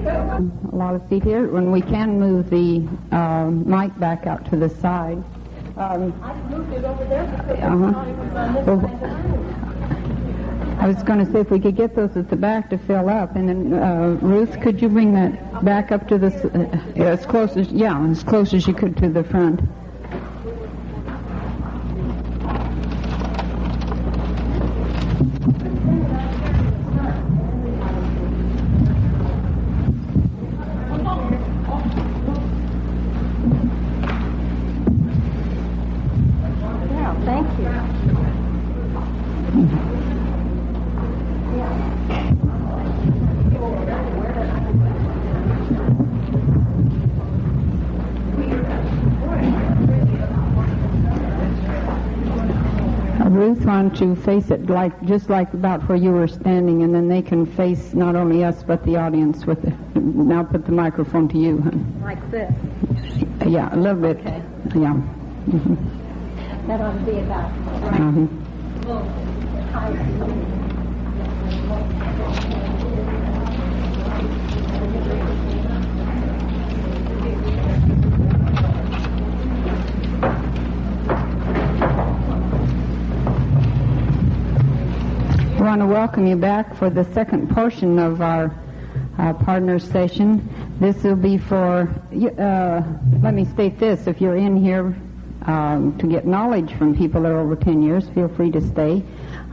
A lot of seat here. When we can move the mic back out to the side. I moved it over there because I thought it was on this side. I was going to say if we could get those at the back to fill up, and then Ruth, could you bring that back up to the as close as you could to the front. Ruth, why don't you face it just like about where you were standing, and then they can face not only us but the audience with it. Now put the microphone to you, honey. Like this? Yeah, a little bit. Okay. Yeah. Mm-hmm. That ought to be about right. Mm-hmm. I want to welcome you back for the second portion of our partner session. This will be for, let me state this, if you're in here to get knowledge from people that are over 10 years, feel free to stay.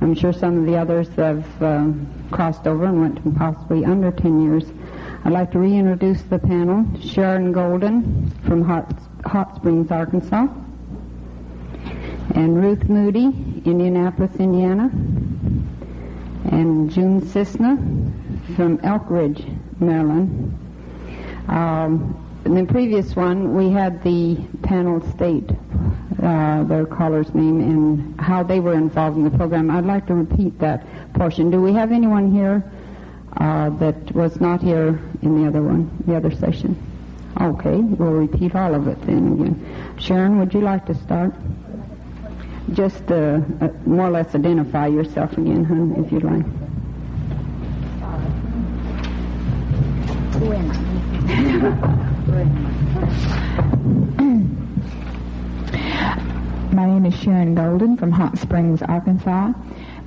I'm sure some of the others have crossed over and went to possibly under 10 years. I'd like to reintroduce the panel. Sharon Golden from Hot Springs, Arkansas. And Ruth Moody, Indianapolis, Indiana. And June Cisna from Elk Ridge, Maryland. In the previous one, we had the panel state their caller's name and how they were involved in the program. I'd like to repeat that portion. Do we have anyone here that was not here in the other session? Okay, we'll repeat all of it then again. Sharon, would you like to start? Just more or less identify yourself again, hon, if you'd like. My name is Sharon Golden from Hot Springs, Arkansas.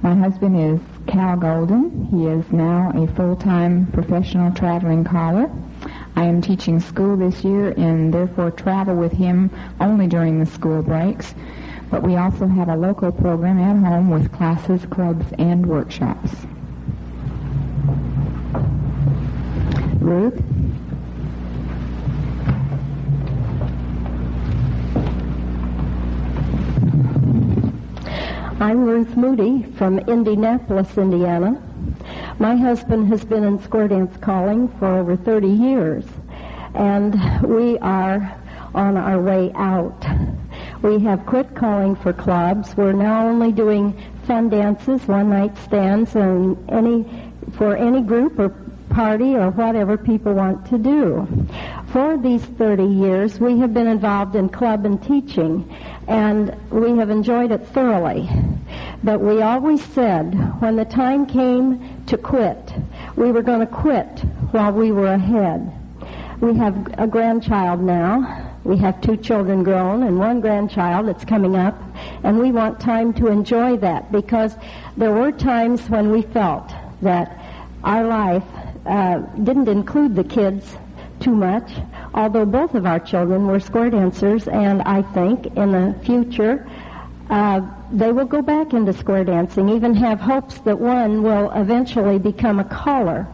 My husband is Cal Golden. He is now a full-time professional traveling caller. I am teaching school this year and therefore travel with him only during the school breaks. But we also have a local program at home with classes, clubs, and workshops. Ruth? I'm Ruth Moody from Indianapolis, Indiana. My husband has been in square dance calling for over 30 years, and we are on our way out. We have quit calling for clubs. We're now only doing fun dances, one-night stands, and for any group or party or whatever people want to do. For these 30 years, we have been involved in club and teaching, and we have enjoyed it thoroughly. But we always said when the time came to quit, we were going to quit while we were ahead. We have a grandchild now. We have 2 children grown and 1 grandchild that's coming up, and we want time to enjoy that because there were times when we felt that our life didn't include the kids too much, although both of our children were square dancers, and I think in the future they will go back into square dancing, even have hopes that one will eventually become a caller.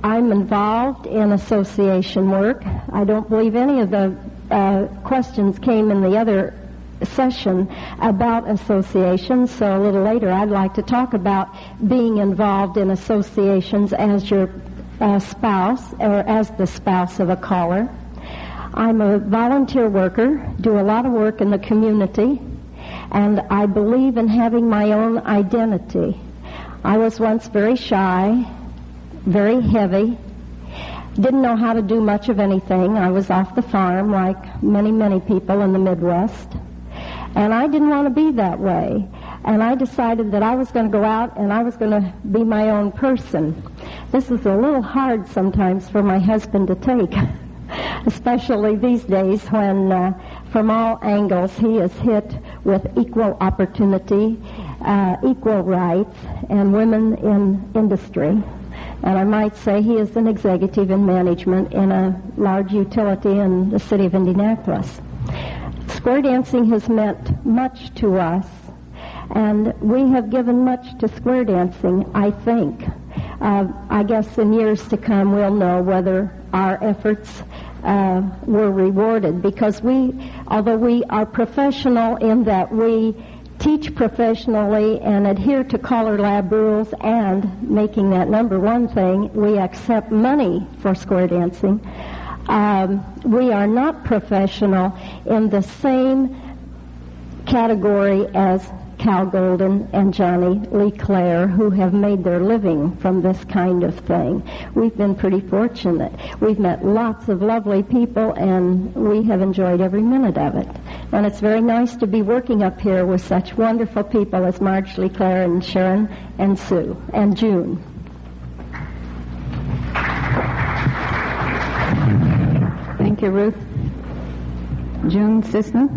I'm involved in association work. I don't believe any of the questions came in the other session about associations, so a little later I'd like to talk about being involved in associations as your spouse or as the spouse of a caller. I'm a volunteer worker, do a lot of work in the community, and I believe in having my own identity. I was once very shy, very heavy, didn't know how to do much of anything. I was off the farm like many, many people in the Midwest. And I didn't want to be that way. And I decided that I was going to go out and I was going to be my own person. This is a little hard sometimes for my husband to take, especially these days when from all angles he is hit with equal opportunity, equal rights, and women in industry. And I might say he is an executive in management in a large utility in the city of Indianapolis. Square dancing has meant much to us, and we have given much to square dancing, I think. I guess in years to come we'll know whether our efforts were rewarded, because although we are professional in that we teach professionally and adhere to CALLERLAB rules, and making that number one thing, we accept money for square dancing. We are not professional in the same category as Cal Golden and Johnny LeClair, who have made their living from this kind of thing. We've been pretty fortunate. We've met lots of lovely people, and we have enjoyed every minute of it. And it's very nice to be working up here with such wonderful people as Marjorie LeClair and Sharon and Sue and June. Thank you, Ruth. June Cisna.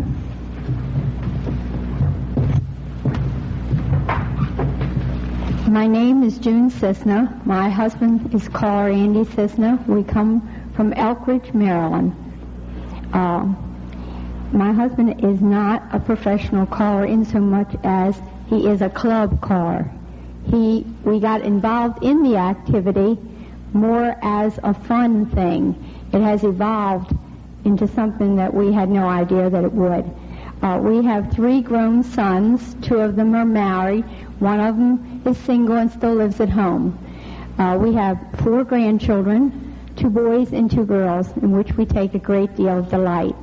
My name is June Cisna. My husband is caller Andy Cisna. We come from Elk Ridge, Maryland. My husband is not a professional caller in so much as he is a club caller. We got involved in the activity more as a fun thing. It has evolved into something that we had no idea that it would. We have 3 grown sons. 2 of them are married. 1 of them is single and still lives at home. We have 4 grandchildren, 2 boys and 2 girls, in which we take a great deal of delight.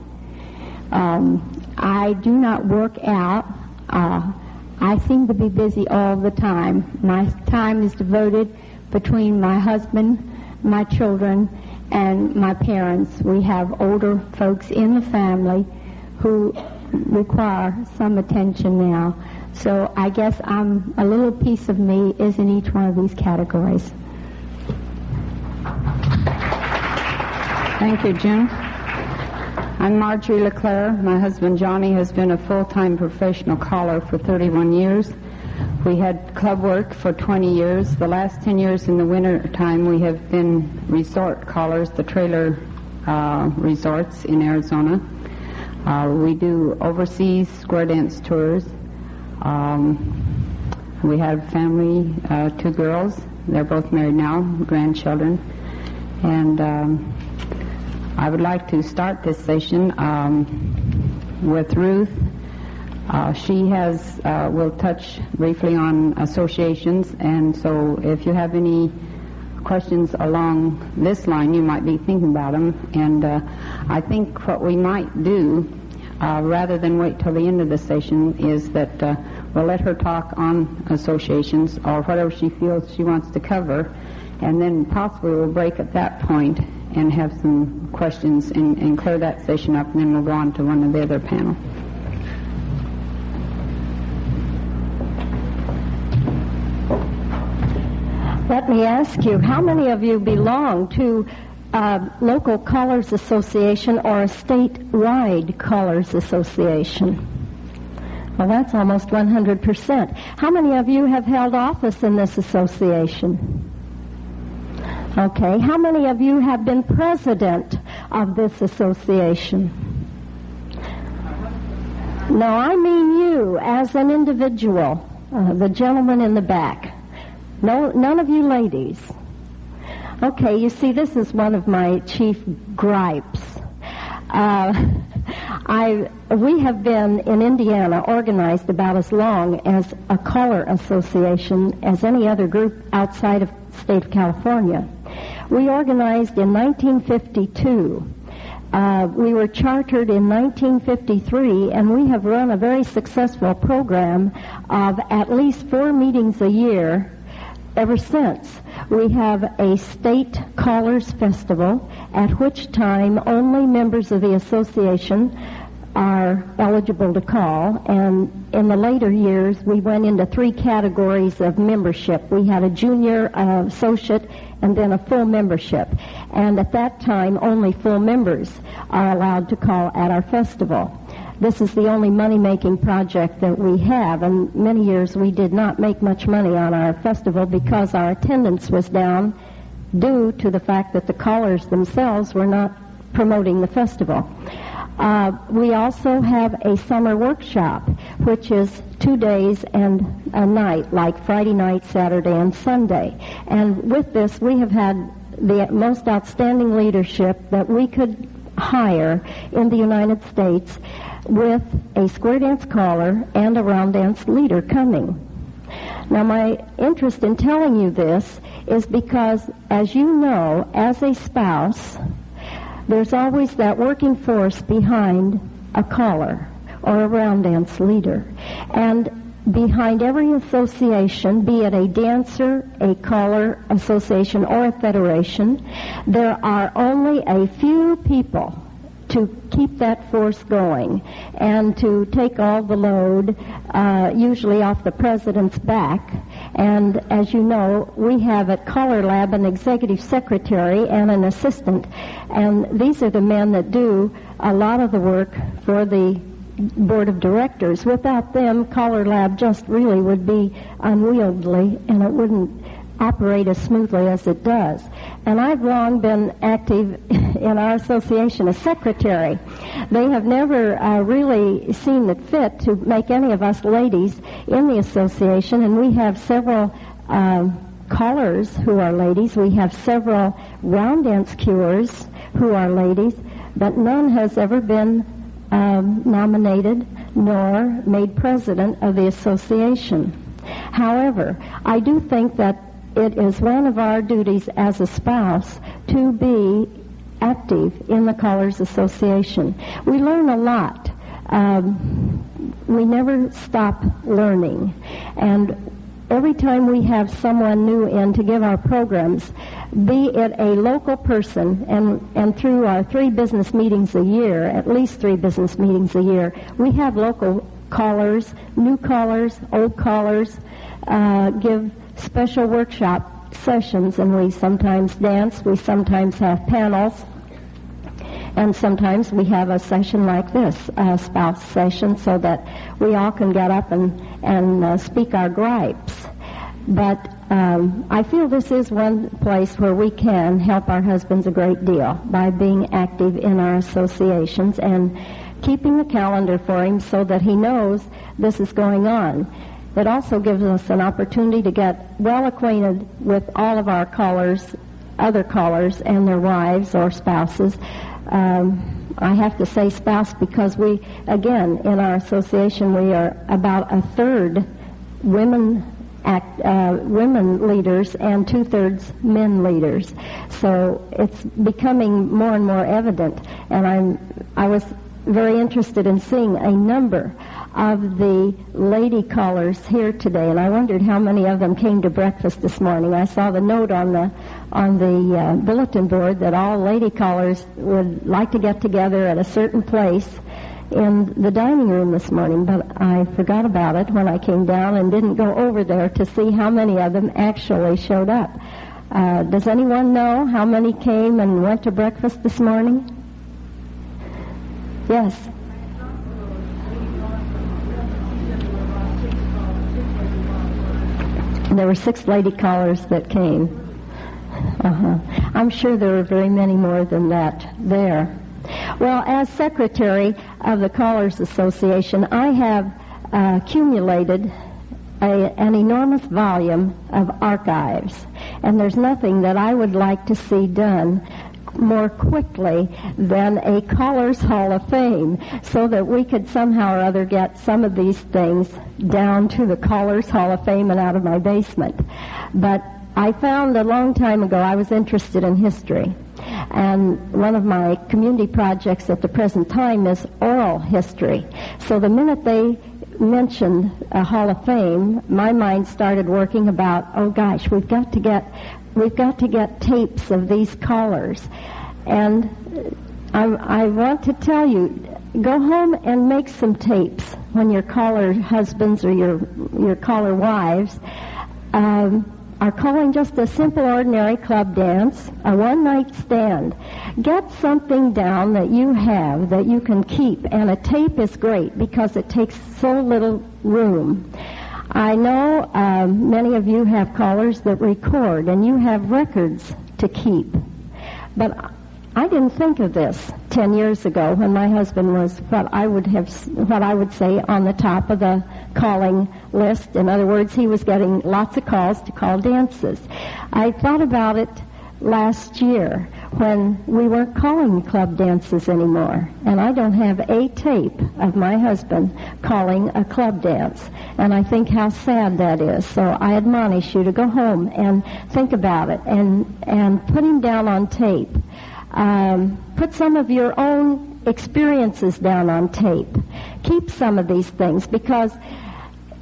I do not work out. I seem to be busy all the time. My time is devoted between my husband, my children, and my parents. We have older folks in the family who require some attention now. So I guess a little piece of me is in each one of these categories. Thank you, June. I'm Marjorie LeClair. My husband Johnny has been a full-time professional caller for 31 years. We had club work for 20 years. The last 10 years in the winter time we have been resort callers, the trailer resorts in Arizona. We do overseas square dance tours. We have family, 2 girls. They're both married now, grandchildren. And I would like to start this session with Ruth. She will touch briefly on associations, and so if you have any questions along this line, you might be thinking about them. And I think what we might do, rather than wait till the end of the session, is that we'll let her talk on associations or whatever she feels she wants to cover, and then possibly we'll break at that point and have some questions and clear that session up, and then we'll go on to one of the other panel. Let me ask you, how many of you belong to a local Callers Association or a statewide Callers Association? Well, that's almost 100%. How many of you have held office in this association? Okay. How many of you have been president of this association? No, I mean you as an individual, the gentleman in the back. No, none of you ladies. Okay, you see, this is one of my chief gripes. We have been in Indiana organized about as long as a caller association as any other group outside of the state of California. We organized in 1952. We were chartered in 1953, and we have run a very successful program of at least 4 meetings a year ever since. We have a state callers festival, at which time only members of the association are eligible to call, and in the later years we went into 3 categories of membership. We had a junior, associate, and then a full membership. And at that time, only full members are allowed to call at our festival. This is the only money-making project that we have, and many years we did not make much money on our festival because our attendance was down due to the fact that the callers themselves were not promoting the festival. We also have a summer workshop, which is 2 days and a night, like Friday night, Saturday, and Sunday. And with this, we have had the most outstanding leadership that we could hire in the United States, with a square dance caller and a round dance leader coming. Now, my interest in telling you this is because, as you know, as a spouse, there's always that working force behind a caller or a round dance leader. And behind every association, be it a dancer, a caller association, or a federation, there are only a few people to keep that force going and to take all the load, usually off the president's back. And as you know, we have at CALLERLAB an executive secretary and an assistant, and these are the men that do a lot of the work for the board of directors. Without them, CALLERLAB just really would be unwieldy, and it wouldn't operate as smoothly as it does. And I've long been active in our association as secretary. They have never really seen it fit to make any of us ladies in the association, and we have several callers who are ladies. We have several round dance cuers who are ladies, but none has ever been nominated nor made president of the association. However, I do think that it is one of our duties as a spouse to be active in the Callers Association. We learn a lot. We never stop learning. And every time we have someone new in to give our programs, be it a local person, and through our 3 business meetings a year, at least 3 business meetings a year, we have local callers, new callers, old callers, give special workshop sessions, and we sometimes dance, we sometimes have panels, and sometimes we have a session like this, a spouse session, so that we all can get up and speak our gripes. But I feel this is one place where we can help our husbands a great deal by being active in our associations and keeping the calendar for him so that he knows this is going on. It also gives us an opportunity to get well acquainted with all of our callers, other callers, and their wives or spouses. I have to say spouse because we, again, in our association, we are about a third women leaders and 2/3 men leaders. So it's becoming more and more evident. And I was very interested in seeing a number of the lady callers here today, and I wondered how many of them came to breakfast this morning. I saw the note on the bulletin board that all lady callers would like to get together at a certain place in the dining room this morning, but I forgot about it when I came down and didn't go over there to see how many of them actually showed up. Does anyone know how many came and went to breakfast this morning? Yes. There were 6 lady callers that came. I'm sure there were very many more than that there. Well, as secretary of the Callers Association, I have accumulated an enormous volume of archives, and there's nothing that I would like to see done more quickly than a Callers Hall of Fame, so that we could somehow or other get some of these things down to the Callers Hall of Fame and out of my basement. But I found a long time ago I was interested in history, and one of my community projects at the present time is oral history. So the minute they mentioned a Hall of Fame, my mind started working about, oh gosh, we've got to get tapes of these callers. And I want to tell you, go home and make some tapes when your caller husbands or your caller wives are calling just a simple, ordinary club dance, a one-night stand. Get something down that you have that you can keep, and a tape is great because it takes so little room. I know many of you have callers that record, and you have records to keep. But I didn't think of this 10 years ago when my husband was what I would say on the top of the calling list. In other words, he was getting lots of calls to call dances. I thought about it last year when we weren't calling club dances anymore, and I don't have a tape of my husband calling a club dance, and I think how sad that is. So I admonish you to go home and think about it and put him down on tape. Put some of your own experiences down on tape. Keep some of these things, because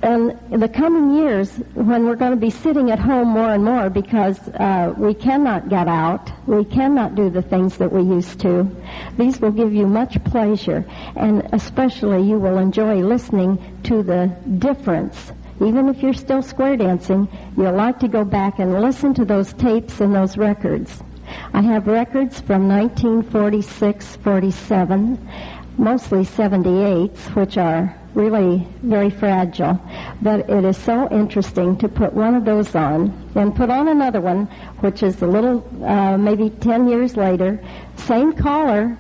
in the coming years, when we're going to be sitting at home more and more because we cannot get out, we cannot do the things that we used to, these will give you much pleasure, and especially you will enjoy listening to the difference. Even if you're still square dancing, you'll like to go back and listen to those tapes and those records. I have records from 1946, 47, mostly 78s, which are really very fragile. But it is so interesting to put one of those on, then put on another one, which is a little, maybe 10 years later, same caller,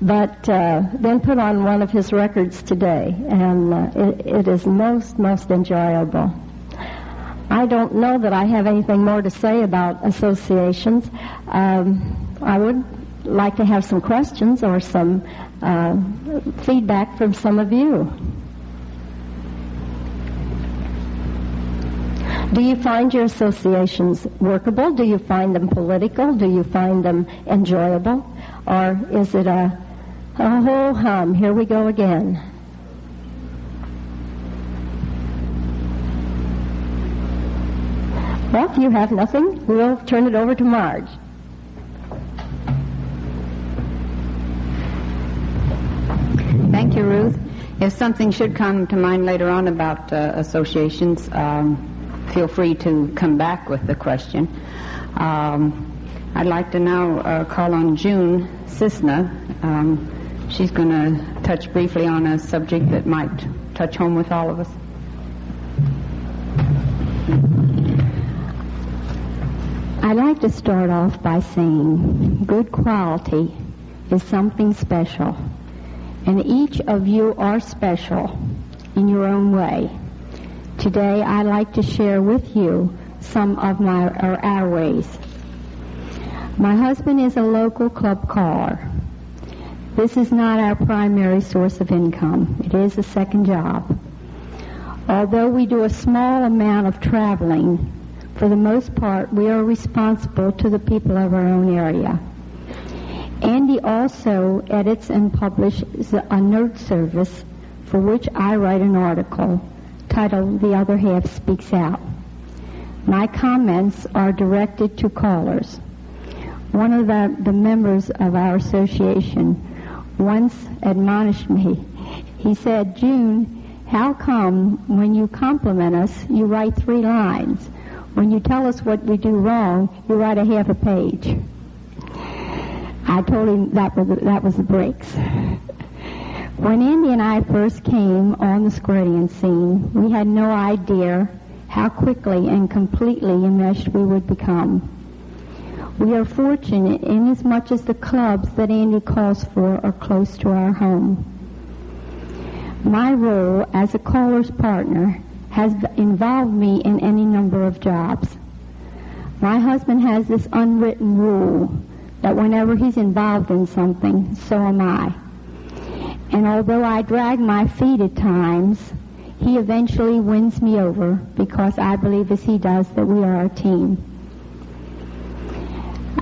but then put on one of his records today. And it is most enjoyable. I don't know that I have anything more to say about associations. I would like to have some questions or some feedback from some of you. Do you find your associations workable? Do you find them political? Do you find them enjoyable? Or is it a whole hum? Here we go again. Well, if you have nothing, we'll turn it over to Marge. Thank you, Ruth. If something should come to mind later on about associations, feel free to come back with the question. I'd like to now call on June Cisna. She's going to touch briefly on a subject that might touch home with all of us. I'd like to start off by saying good quality is something special, and each of you are special in your own way. Today I'd like to share with you some of our ways. My husband is a local club caller. This is not our primary source of income. It is a second job. Although we do a small amount of traveling, for the most part, we are responsible to the people of our own area. Andy also edits and publishes a note service for which I write an article titled The Other Half Speaks Out. My comments are directed to callers. One of the members of our association once admonished me. He said, "June, how come when you compliment us, you write 3 lines? When you tell us what we do wrong, you write a half a page." I told him that was the breaks. When Andy and I first came on the square dance scene, we had no idea how quickly and completely enmeshed we would become. We are fortunate inasmuch as the clubs that Andy calls for are close to our home. My role as a caller's partner has involved me in any number of jobs. My husband has this unwritten rule that whenever he's involved in something, so am I. And although I drag my feet at times, he eventually wins me over because I believe as he does that we are a team.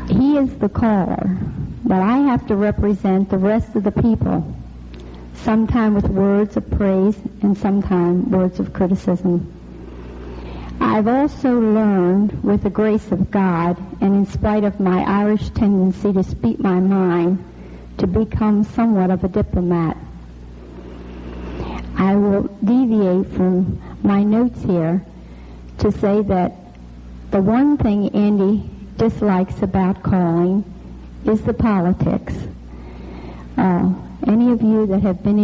He is the caller, but I have to represent the rest of the people, sometimes with words of praise and sometimes words of criticism. I've also learned, with the grace of God, and in spite of my Irish tendency to speak my mind, to become somewhat of a diplomat. I will deviate from my notes here to say that the one thing Andy dislikes about calling is the politics. Any of you that have been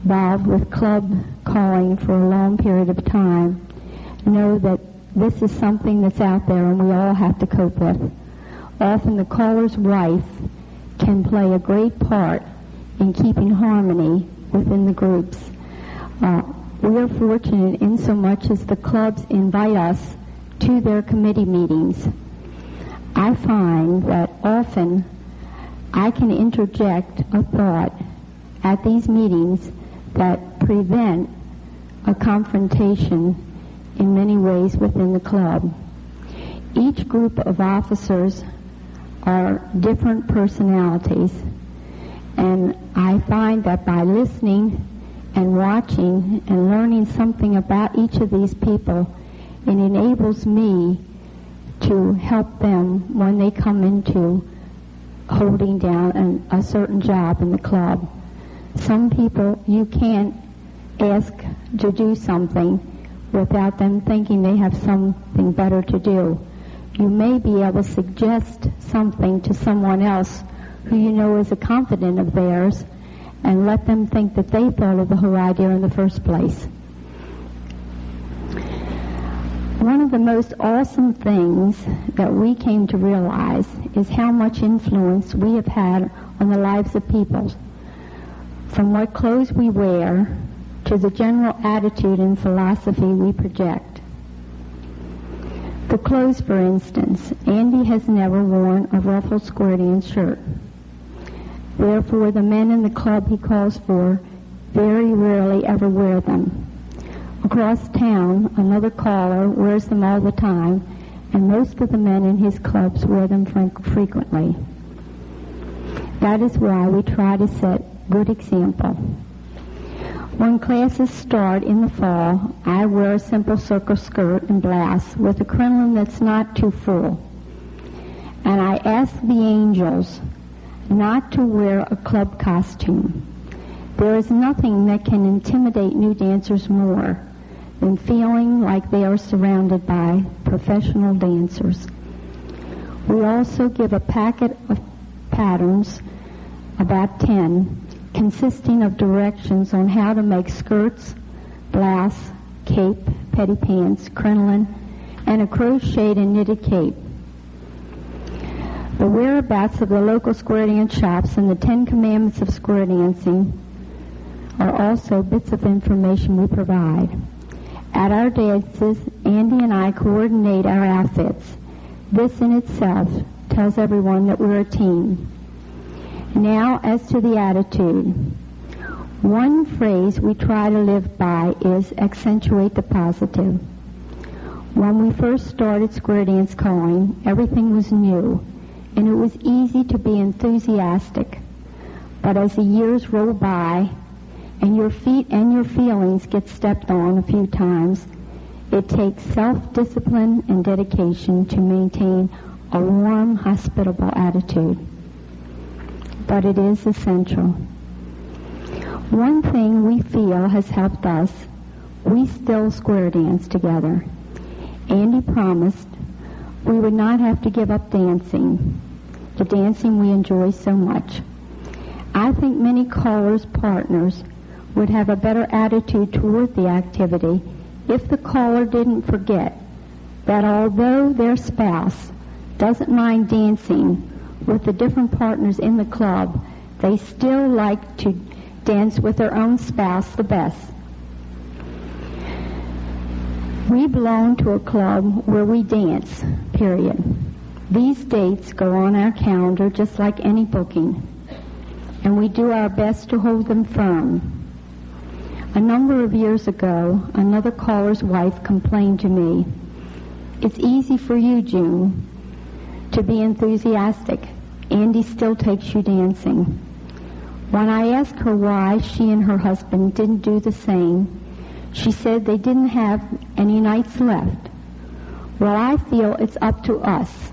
involved with club calling for a long period of time know that this is something that's out there and we all have to cope with. Often the caller's wife can play a great part in keeping harmony within the groups. We are fortunate in so much as the clubs invite us to their committee meetings. I find that often I can interject a thought at these meetings that prevent a confrontation in many ways within the club. Each group of officers are different personalities, and I find that by listening and watching and learning something about each of these people, it enables me to help them when they come into holding down a certain job in the club. Some people you can't ask to do something without them thinking they have something better to do. You may be able to suggest something to someone else who you know is a confidant of theirs and let them think that they thought of the whole idea in the first place. One of the most awesome things that we came to realize is how much influence we have had on the lives of people, from what clothes we wear to the general attitude and philosophy we project. The clothes, for instance, Andy has never worn a ruffled squirt-in shirt. Therefore, the men in the club he calls for very rarely ever wear them. Across town, another caller wears them all the time, and most of the men in his clubs wear them frequently. That is why we try to set good example. When classes start in the fall, I wear a simple circle skirt and blouse with a crinoline that's not too full. And I ask the angels not to wear a club costume. There is nothing that can intimidate new dancers more than feeling like they are surrounded by professional dancers. We also give a packet of patterns, about 10, consisting of directions on how to make skirts, blouse, cape, petty pants, crinoline, and a crocheted and knitted cape. The whereabouts of the local square dance shops and the 10 commandments of square dancing are also bits of information we provide. At our dances, Andy and I coordinate our outfits. This in itself tells everyone that we're a team. Now, as to the attitude. One phrase we try to live by is accentuate the positive. When we first started square dance calling, everything was new, and it was easy to be enthusiastic. But as the years roll by, and your feet and your feelings get stepped on a few times, it takes self-discipline and dedication to maintain a warm, hospitable attitude. But it is essential. One thing we feel has helped us, we still square dance together. Andy promised we would not have to give up dancing, the dancing we enjoy so much. I think many callers' partners would have a better attitude toward the activity if the caller didn't forget that although their spouse doesn't mind dancing with the different partners in the club, they still like to dance with their own spouse the best. We belong to a club where we dance, period. These dates go on our calendar just like any booking, and we do our best to hold them firm. A number of years ago, another caller's wife complained to me, "It's easy for you, June, to be enthusiastic. Andy still takes you dancing." When I asked her why she and her husband didn't do the same, she said they didn't have any nights left. Well, I feel it's up to us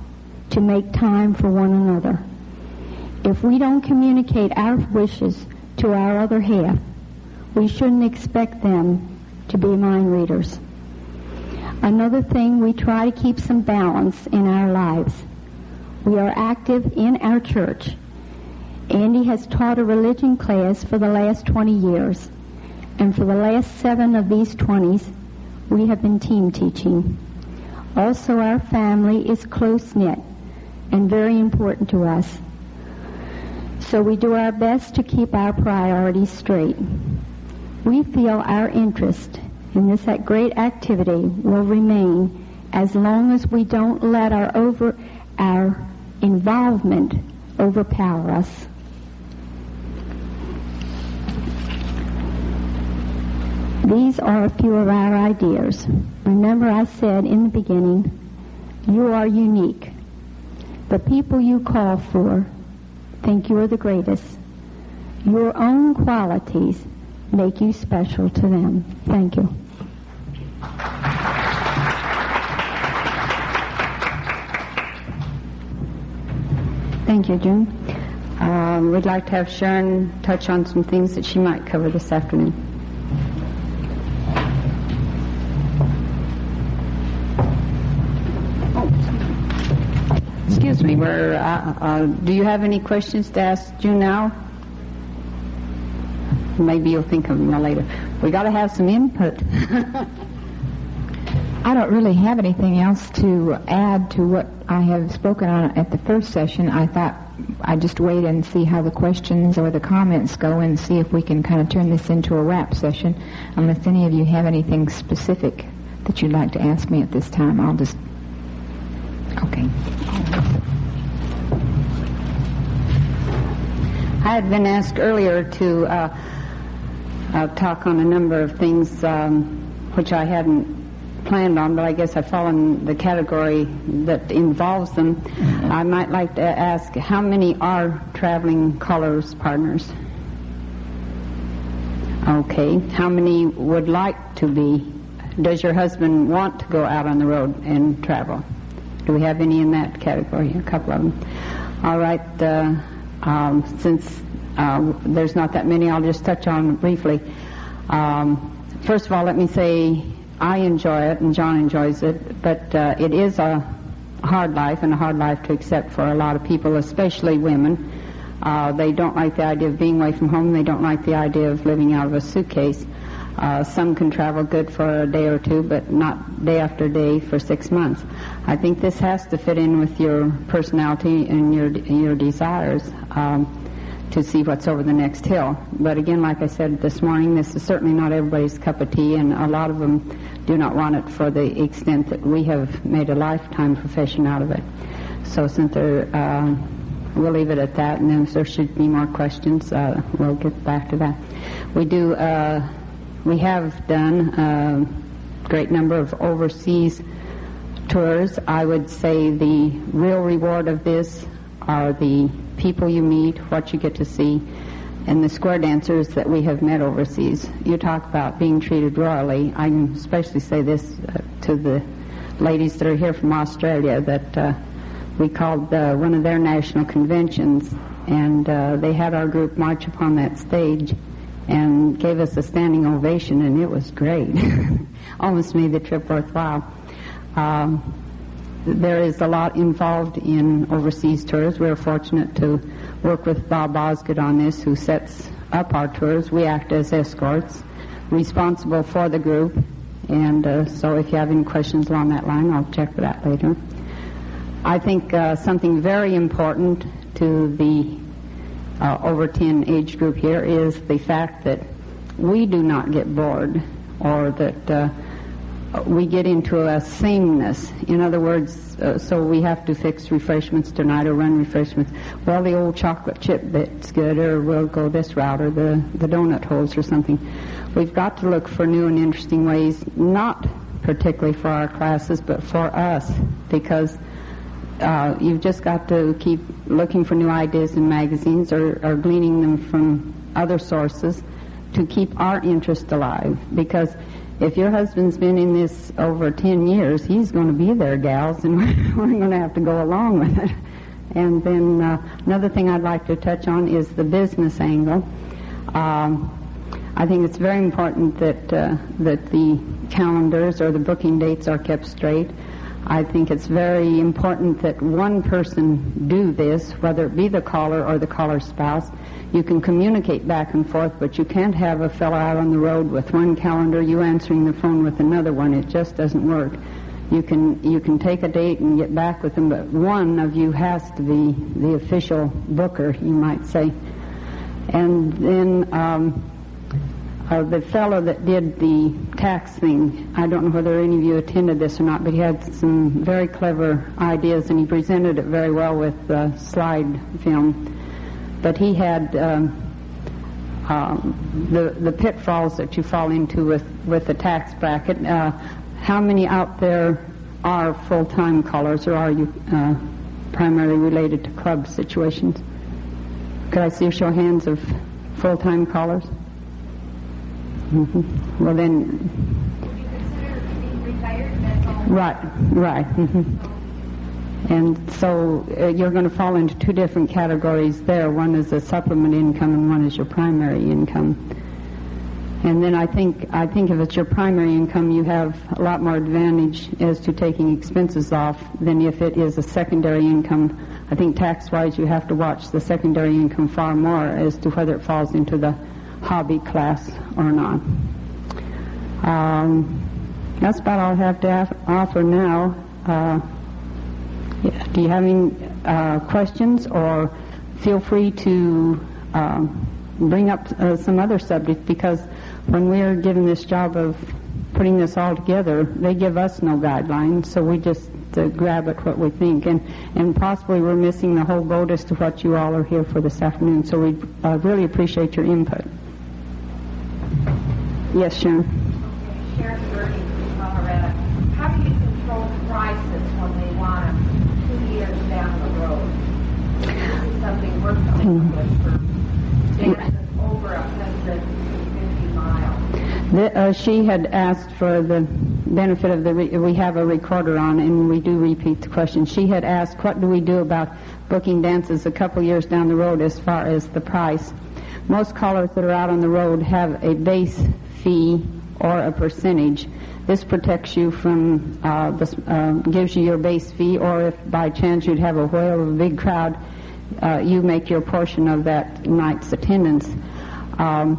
to make time for one another. If we don't communicate our wishes to our other half, we shouldn't expect them to be mind readers. Another thing, we try to keep some balance in our lives. We are active in our church. Andy has taught a religion class for the last 20 years, and for the last 7 of these 20s, we have been team teaching. Also, our family is close-knit and very important to us. So we do our best to keep our priorities straight. We feel our interest in this great activity will remain as long as we don't let our involvement overpower us. These are a few of our ideas. Remember, I said in the beginning, you are unique. The people you call for think you are the greatest. Your own qualities make you special to them. Thank you. Thank you, June. We'd like to have Sharon touch on some things that she might cover this afternoon. Excuse me, do you have any questions to ask June now? Maybe you'll think of them later. We got to have some input. I don't really have anything else to add to what I have spoken on at the first session. I thought I'd just wait and see how the questions or the comments go and see if we can kind of turn this into a wrap session. Unless any of you have anything specific that you'd like to ask me at this time, I'll just... Okay. I had been asked earlier to talk on a number of things which I hadn't planned on, but I guess I fall in the category that involves them. Mm-hmm. I might like to ask, how many are traveling callers partners? Okay. How many would like to be? Does your husband want to go out on the road and travel? Do we have any in that category? A couple of them. All right. Since there's not that many, I'll just touch on briefly. First of all, let me say I enjoy it and John enjoys it, but it is a hard life, and a hard life to accept for a lot of people, especially women. They don't like the idea of being away from home. They don't like the idea of living out of a suitcase. Some can travel good for a day or two, but not day after day for 6 months. I think this has to fit in with your personality and your desires to see what's over the next hill. But again, like I said this morning, this is certainly not everybody's cup of tea, and a lot of them do not want it for the extent that we have made a lifetime profession out of it. So since we'll leave it at that, and then if there should be more questions, we'll get back to that. We have done a great number of overseas tours. I would say the real reward of this are the people you meet, what you get to see, and the square dancers that we have met overseas. You talk about being treated royally. I can especially say this to the ladies that are here from Australia, that we called one of their national conventions, and they had our group march upon that stage and gave us a standing ovation, and it was great. Almost made the trip worthwhile. There is a lot involved in overseas tours. We're fortunate to work with Bob Osgood on this, who sets up our tours. We act as escorts, responsible for the group, and so if you have any questions along that line, I'll check for that later. I think something very important to the over 10 age group here is the fact that we do not get bored, or that we get into a sameness. In other words, so we have to fix refreshments tonight or run refreshments. Well, the old chocolate chip bit's good, or we'll go this route, or the donut holes or something. We've got to look for new and interesting ways, not particularly for our classes, but for us, because you've just got to keep looking for new ideas in magazines, or gleaning them from other sources to keep our interest alive. Because if your husband's been in this over 10 years, he's going to be there, gals, and we're going to have to go along with it. And then another thing I'd like to touch on is the business angle. I think it's very important that the calendars or the booking dates are kept straight. I think it's very important that one person do this, whether it be the caller or the caller's spouse. You can communicate back and forth, but you can't have a fellow out on the road with one calendar, you answering the phone with another one. It just doesn't work. You can take a date and get back with them, but one of you has to be the official booker, you might say. And then the fellow that did the tax thing, I don't know whether any of you attended this or not, but he had some very clever ideas, and he presented it very well with slide film. But he had the pitfalls that you fall into with the tax bracket. How many out there are full-time callers, or are you primarily related to club situations? Could I see a show of hands of full-time callers? Mm-hmm. Well then... Would you consider being retired? That's all? Right. Mm-hmm. And so you're going to fall into two different categories there. One is a supplement income and one is your primary income. And then I think if it's your primary income, you have a lot more advantage as to taking expenses off than if it is a secondary income. I think tax-wise you have to watch the secondary income far more as to whether it falls into the hobby class or not. That's about all I have to offer now. Do you have any questions, or feel free to bring up some other subject, because when we're given this job of putting this all together, they give us no guidelines, so we just grab at what we think, and possibly we're missing the whole boat as to what you all are here for this afternoon, so we really appreciate your input. Yes, Sharon? Okay, Sharon Golden from Colorado. How do you control prices when they want them 2 years down the road? This is something we're coming with for dances over 150 miles. She had asked for the benefit of we have a recorder on, and we do repeat the question. She had asked, what do we do about booking dances a couple years down the road as far as the price? Most callers that are out on the road have a base fee or a percentage. This protects you from, gives you your base fee, or if by chance you'd have a whale of a big crowd, you make your portion of that night's attendance. In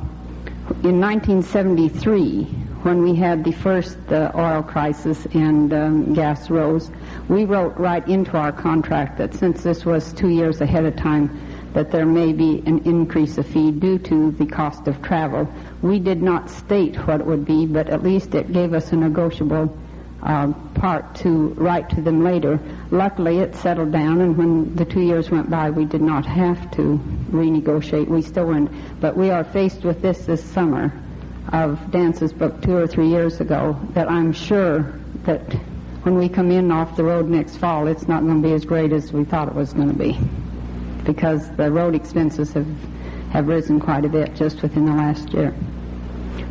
1973, when we had the first oil crisis and gas rose, we wrote right into our contract that since this was 2 years ahead of time, that there may be an increase of fee due to the cost of travel. We did not state what it would be, but at least it gave us a negotiable part to write to them later. Luckily, it settled down, and when the 2 years went by, we did not have to renegotiate. We still went, but we are faced with this summer of dances booked 2 or 3 years ago that I'm sure that when we come in off the road next fall, it's not going to be as great as we thought it was going to be, because the road expenses have risen quite a bit just within the last year.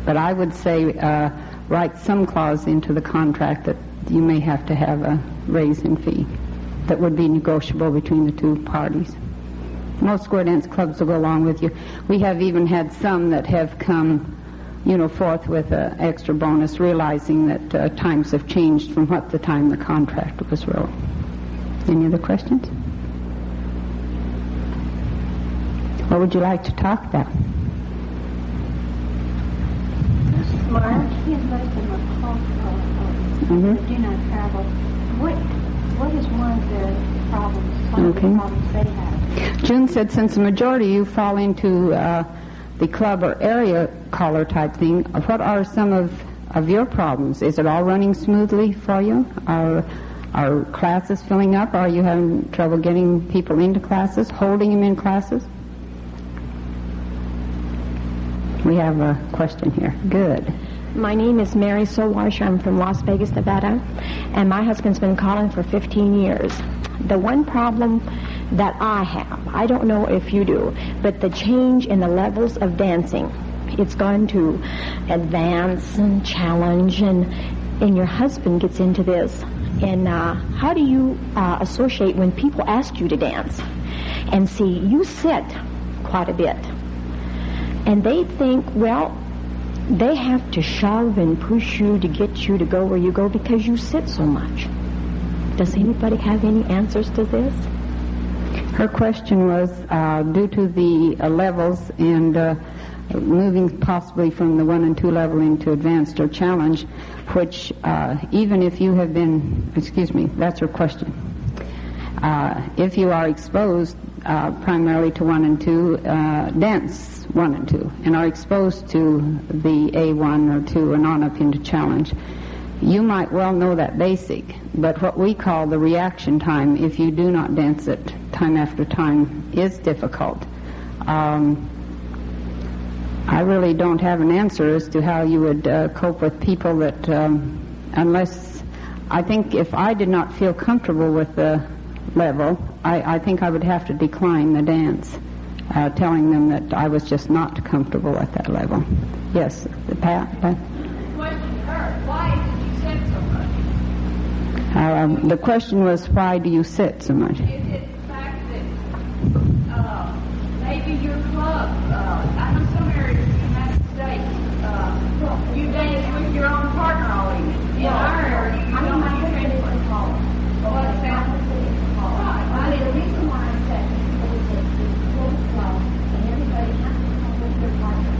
But I would say write some clause into the contract that you may have to have a raise in fee that would be negotiable between the two parties. Most square dance clubs will go along with you. We have even had some that have come, forth with an extra bonus, realizing that times have changed from what the time the contract was wrote. Any other questions? What would you like to talk about? Mark, he has listed a call that do not travel. What is one of the problems? One of the problems they have? June said since the majority you fall into the club or area caller type thing, what are some of your problems? Is it all running smoothly for you? Are classes filling up? Are you having trouble getting people into classes, holding them in classes? We have a question here. Good. My name is Mary Solwasher. I'm from Las Vegas, Nevada, and my husband's been calling for 15 years. The one problem that I have, I don't know if you do, but the change in the levels of dancing. It's gone to advance and challenge, and your husband gets into this. And how do you associate when people ask you to dance? And see, you sit quite a bit. And they think, well, they have to shove and push you to get you to go where you go because you sit so much. Does anybody have any answers to this? Her question was due to the levels and moving possibly from the 1 and 2 level into advanced or challenge, which even if you have been, that's her question. If you are exposed primarily to 1 and 2, dance 1 and 2, and are exposed to the A1 or 2 and on up into challenge, you might well know that basic, but what we call the reaction time, if you do not dance it time after time, is difficult. I really don't have an answer as to how you would cope with people that, unless, I think if I did not feel comfortable with the level, I think I would have to decline the dance, telling them that I was just not comfortable at that level. Yes, Pat? Why did you sit so much? The question was, why do you sit so much? Is it the fact that maybe your club, I know some areas in the United States, you dance with your own partner all evening. In our area, you don't have to dance with a caller. What's that? The reason why I said is that it's close club and everybody has to come with their partner.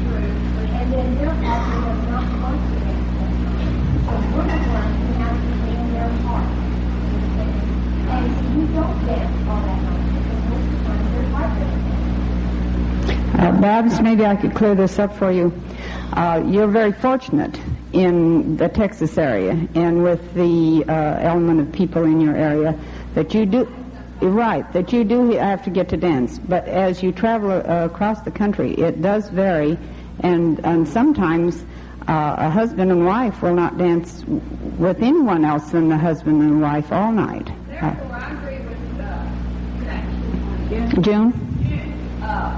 True. And then their partner does not want to dance that time. So we're the ones who have to stay in their part. And you don't dance all that night because most of the time their partner doesn't. Babs, maybe I could clear this up for you. You're very fortunate in the Texas area and with the element of people in your area that you do, right, that you do have to get to dance. But as you travel across the country, it does vary, and sometimes a husband and wife will not dance with anyone else than the husband and wife all night. Therefore, I agree with June? Pat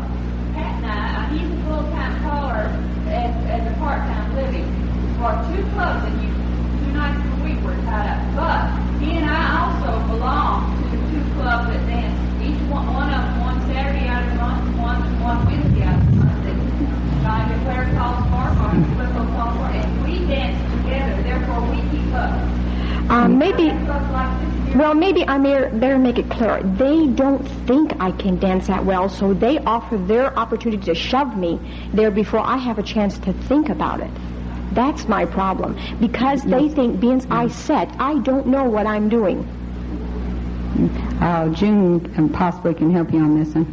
and I, he's a full-time caller as a part-time living for 2 clubs, and 2 nights a week we're tied up. But he and I also belong to 2 clubs that dance. Each one of them, one Saturday out of the month, one Wednesday out of the month. Sharon LeClair calls Bar, Flippo calls Bar, and we dance together. Therefore, we keep up. Maybe I better make it clear. They don't think I can dance that well, so they offer their opportunity to shove me there before I have a chance to think about it. That's my problem. Because they think, being I set, I don't know what I'm doing. June possibly can help you on this one.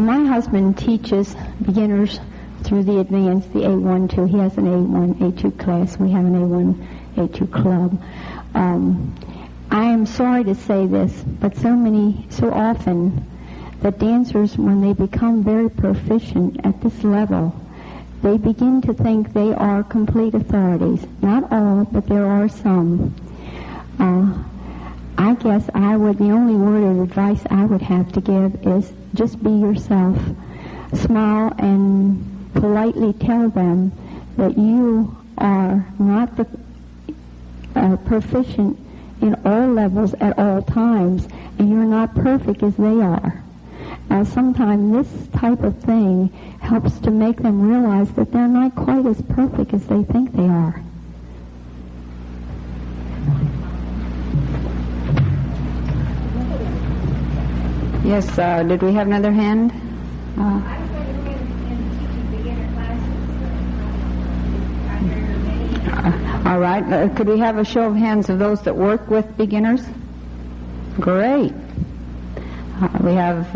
My husband teaches beginners through the advanced, the A1, 2. He has an A1, A2 class. We have an A1, A2 club. I am sorry to say this, but so often, the dancers, when they become very proficient at this level, they begin to think they are complete authorities. Not all, but there are some. I guess the only word of advice I would have to give is just be yourself. Smile and politely tell them that you are not the proficient in all levels at all times, and you're not perfect as they are. Sometimes this type of thing helps to make them realize that they're not quite as perfect as they think they are. Yes, did we have another hand? All right. Could we have a show of hands of those that work with beginners? Great. We have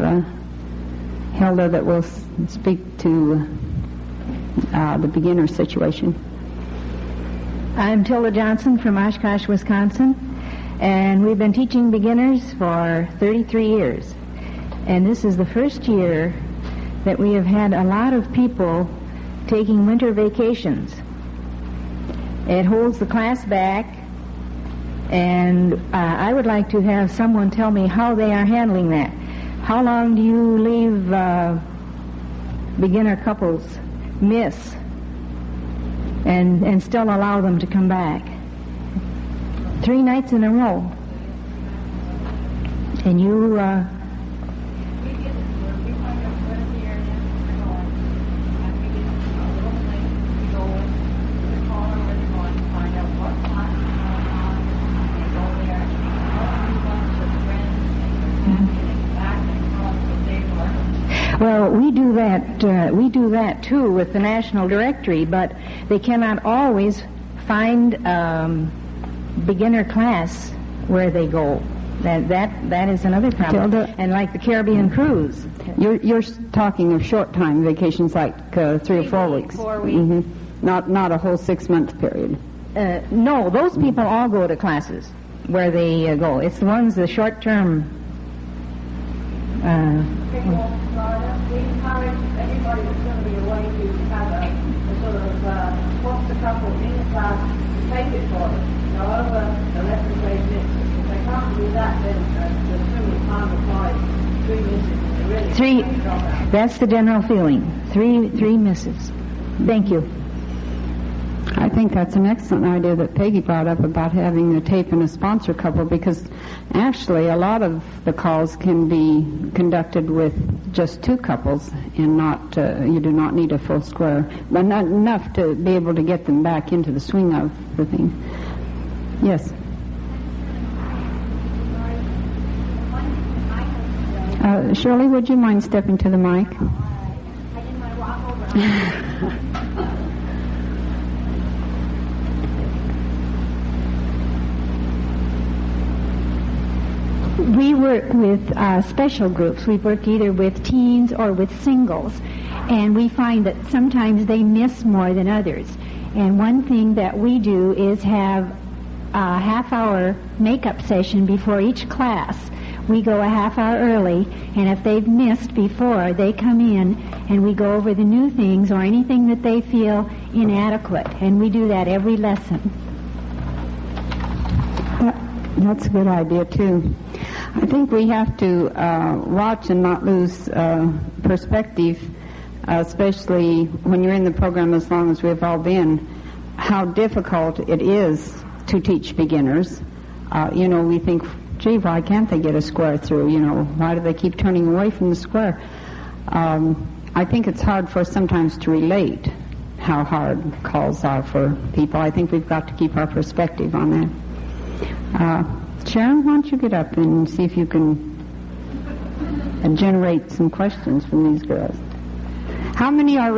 Hilda that will speak to the beginner situation. I'm Tilda Johnson from Oshkosh, Wisconsin, and we've been teaching beginners for 33 years. And this is the first year that we have had a lot of people taking winter vacations. It holds the class back, and I would like to have someone tell me how they are handling that. How long do you leave beginner couples miss and still allow them to come back. 3 nights in a row. And you, well, we do that too with the National Directory, but they cannot always find beginner class where they go. That is another problem. And like the Caribbean cruise. You're talking of short time vacations, like 3 or 4 weeks. 4 weeks. Mm-hmm. Not a whole 6-month period. No, those people all go to classes where they go. It's the ones, the short term. We encourage everybody that's going to be away to have a sort of once a couple in the class to take it for them. Over the lesson they miss. If they can't do that, then there's too much time applied. 3 misses. Really 3. That's the general feeling. 3 misses. Thank you. I think that's an excellent idea that Peggy brought up about having a tape and a sponsor couple, because actually a lot of the calls can be conducted with just 2 couples, and not you do not need a full square, but not enough to be able to get them back into the swing of the thing. Yes. Shirley, would you mind stepping to the mic? I didn't want to walk over. We work with special groups. We work either with teens or with singles, and we find that sometimes they miss more than others. And one thing that we do is have a half-hour makeup session before each class. We go a half hour early, and if they've missed before, they come in and we go over the new things or anything that they feel inadequate, and we do that every lesson. That's a good idea, too. I think we have to watch and not lose perspective, especially when you're in the program as long as we've all been, how difficult it is to teach beginners. We think, gee, why can't they get a square through? Why do they keep turning away from the square? I think it's hard for us sometimes to relate how hard calls are for people. I think we've got to keep our perspective on that. Sharon, why don't you get up and see if you can generate some questions from these girls. How many are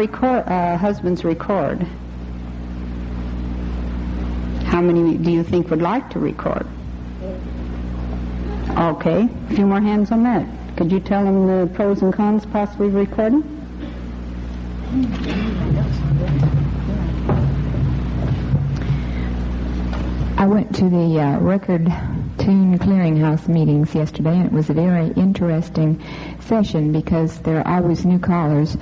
husbands record? How many do you think would like to record? Okay, a few more hands on that. Could you tell them the pros and cons possibly of recording? I went to the record tune clearinghouse meetings yesterday, and it was a very interesting session because there are always new callers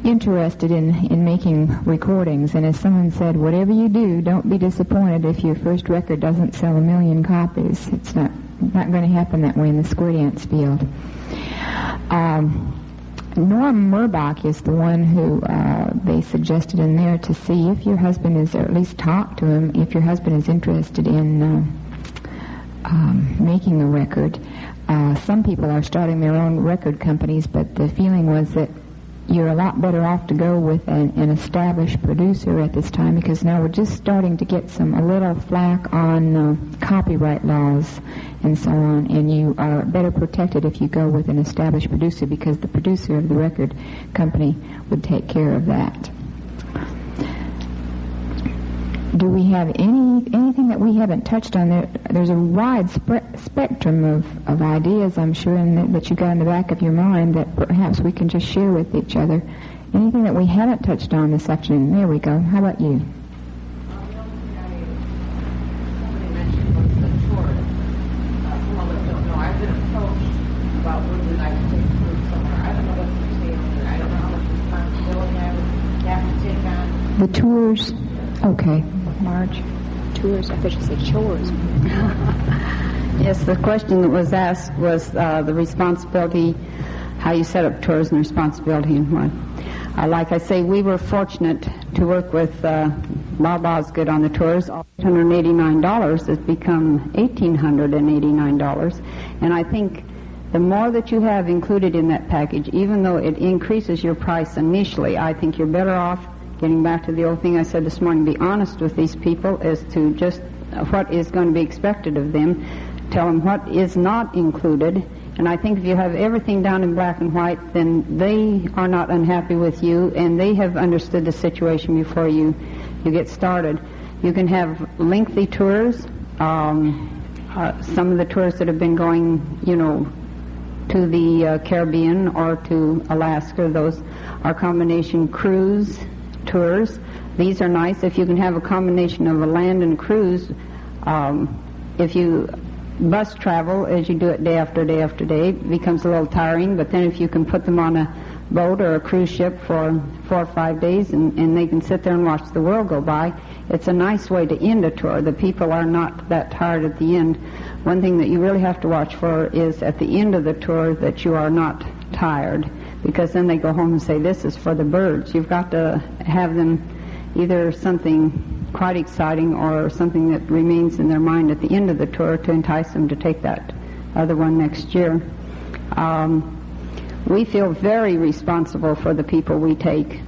interested in making recordings. And as someone said, whatever you do, don't be disappointed if your first record doesn't sell 1 million copies. It's not going to happen that way in the square dance field. Norm Murbach is the one who they suggested in there to see if your husband is, or at least talk to him, if your husband is interested in making a record. Some people are starting their own record companies, but the feeling was that you're a lot better off to go with an established producer at this time, because now we're just starting to get a little flack on copyright laws and so on, and you are better protected if you go with an established producer, because the producer of the record company would take care of that. Do we have anything that we haven't touched on there? There's a wide spectrum of ideas, I'm sure, and that you got in the back of your mind that perhaps we can just share with each other. Anything that we haven't touched on this afternoon? There we go. How about you? Somebody mentioned was the tour. Some of us don't know. I've been approached about would we like to take a cruise somewhere. I don't know what to say on it. I don't know how much responsibility I would have to take on. The tours? Okay. Marge, tours, I thought you said chores. Yes, the question that was asked was the responsibility, how you set up tours and responsibility and what. Like I say, we were fortunate to work with Baba's good on the tours. $889 has become $1,889. And I think the more that you have included in that package, even though it increases your price initially, I think you're better off, getting back to the old thing I said this morning, be honest with these people as to just what is going to be expected of them. Tell them what is not included. And I think if you have everything down in black and white, then they are not unhappy with you, and they have understood the situation before you get started. You can have lengthy tours. Some of the tours that have been going, to the Caribbean or to Alaska, those are combination cruise tours. These are nice if you can have a combination of a land and cruise. If you bus travel, as you do it day after day after day, it becomes a little tiring, but then if you can put them on a boat or a cruise ship for 4 or 5 days and they can sit there and watch the world go by, it's a nice way to end a tour. The people are not that tired at the end. One thing that you really have to watch for is at the end of the tour that you are not tired, because then they go home and say, this is for the birds. You've got to have them either something quite exciting or something that remains in their mind at the end of the tour to entice them to take that other one next year. We feel very responsible for the people we take.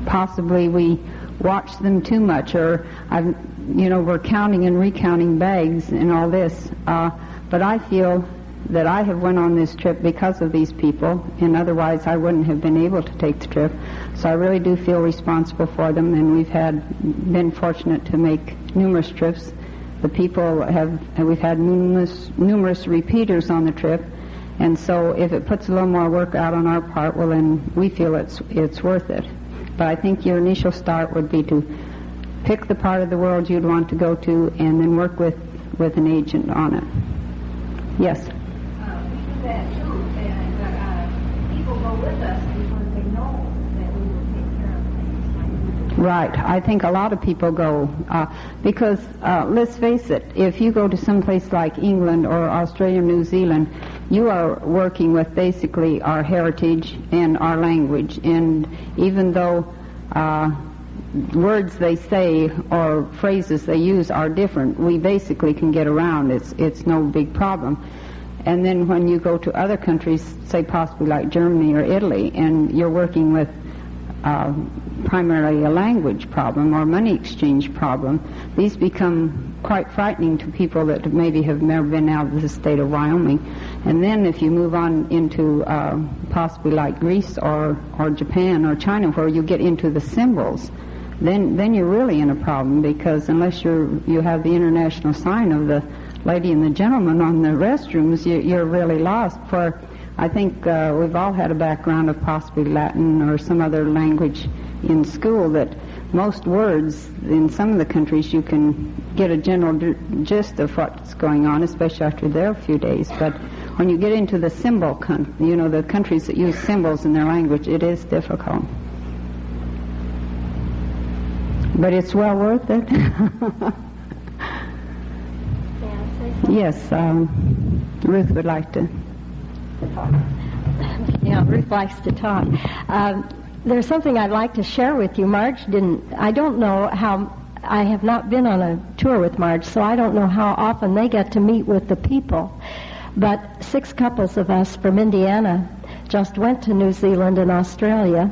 Possibly we watch them too much, or we're counting and recounting bags and all this. But I feel that I have went on this trip because of these people, and otherwise I wouldn't have been able to take the trip. So I really do feel responsible for them, and we've been fortunate to make numerous trips. The people we've had numerous repeaters on the trip, and so if it puts a little more work out on our part, well then we feel it's worth it. But I think your initial start would be to pick the part of the world you'd want to go to and then work with an agent on it. Yes? We do that too, but people go with us because they know that we will take care of things. Right. I think a lot of people go because, let's face it, if you go to some place like England or Australia or New Zealand, you are working with basically our heritage and our language. And even though words they say or phrases they use are different, we basically can get around. It's no big problem. And then when you go to other countries, say possibly like Germany or Italy, and you're working with primarily a language problem or money exchange problem, these become quite frightening to people that maybe have never been out of the state of Wyoming. And then if you move on into possibly like Greece or Japan or China, where you get into the symbols, then you're really in a problem, because unless you have the international sign of the lady and the gentleman on the restrooms, you're really lost. For I think we've all had a background of possibly Latin or some other language in school, that most words in some of the countries you can get a general gist of what's going on, especially after there a few days. But when you get into the symbol, the countries that use symbols in their language, it is difficult. But it's well worth it. Yes, Ruth would like to talk. Yeah, Ruth likes to talk. There's something I'd like to share with you. Marge didn't, I don't know how, I have not been on a tour with Marge, so I don't know how often they get to meet with the people. But 6 couples of us from Indiana just went to New Zealand and Australia,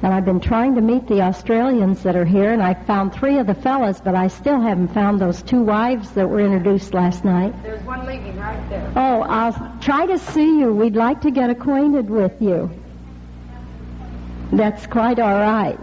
and I've been trying to meet the Australians that are here, and I found 3 of the fellas, but I still haven't found those 2 wives that were introduced last night. There's one leaving right there. Oh, I'll try to see you. We'd like to get acquainted with you. That's quite all right.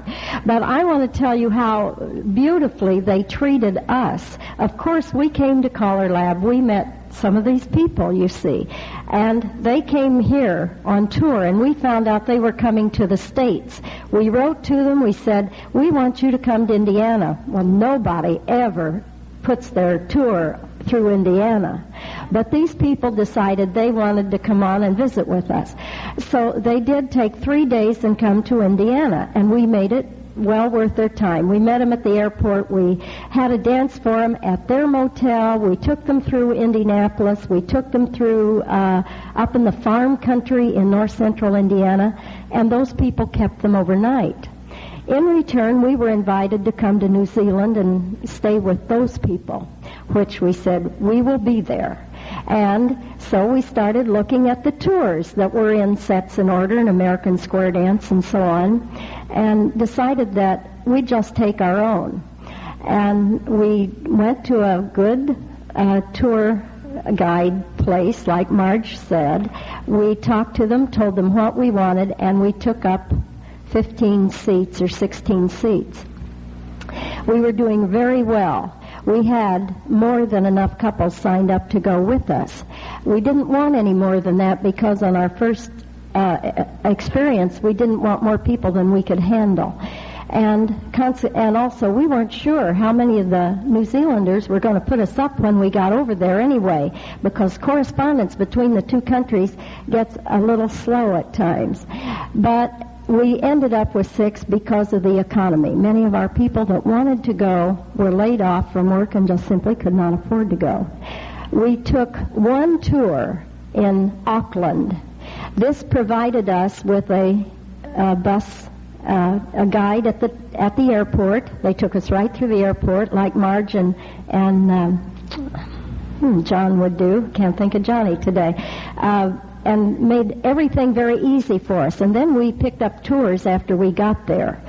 But I want to tell you how beautifully they treated us. Of course, we came to CALLERLAB. We met some of these people, you see. And they came here on tour, and we found out they were coming to the States. We wrote to them. We said, we want you to come to Indiana. Well, nobody ever puts their tour through Indiana. But these people decided they wanted to come on and visit with us. So they did take 3 days and come to Indiana, and we made it well worth their time. We met them at the airport. We had a dance for them at their motel. We took them through Indianapolis. We took them through up in the farm country in north central Indiana, and those people kept them overnight. In return, we were invited to come to New Zealand and stay with those people, which we said, we will be there. And so we started looking at the tours that were in Sets in Order and American Square Dance and so on, and decided that we'd just take our own. And we went to a good tour guide place, like Marge said. We talked to them, told them what we wanted, and we took up 15 seats or 16 seats. We were doing very well. We had more than enough couples signed up to go with us. We didn't want any more than that because on our first experience, we didn't want more people than we could handle. And also, we weren't sure how many of the New Zealanders were going to put us up when we got over there anyway, because correspondence between the two countries gets a little slow at times. But we ended up with 6 because of the economy. Many of our people that wanted to go were laid off from work and just simply could not afford to go. We took one tour in Auckland. This provided us with a bus, a guide at the airport. They took us right through the airport, like Marge and John would do. Can't think of Johnny today. And made everything very easy for us. And then we picked up tours after we got there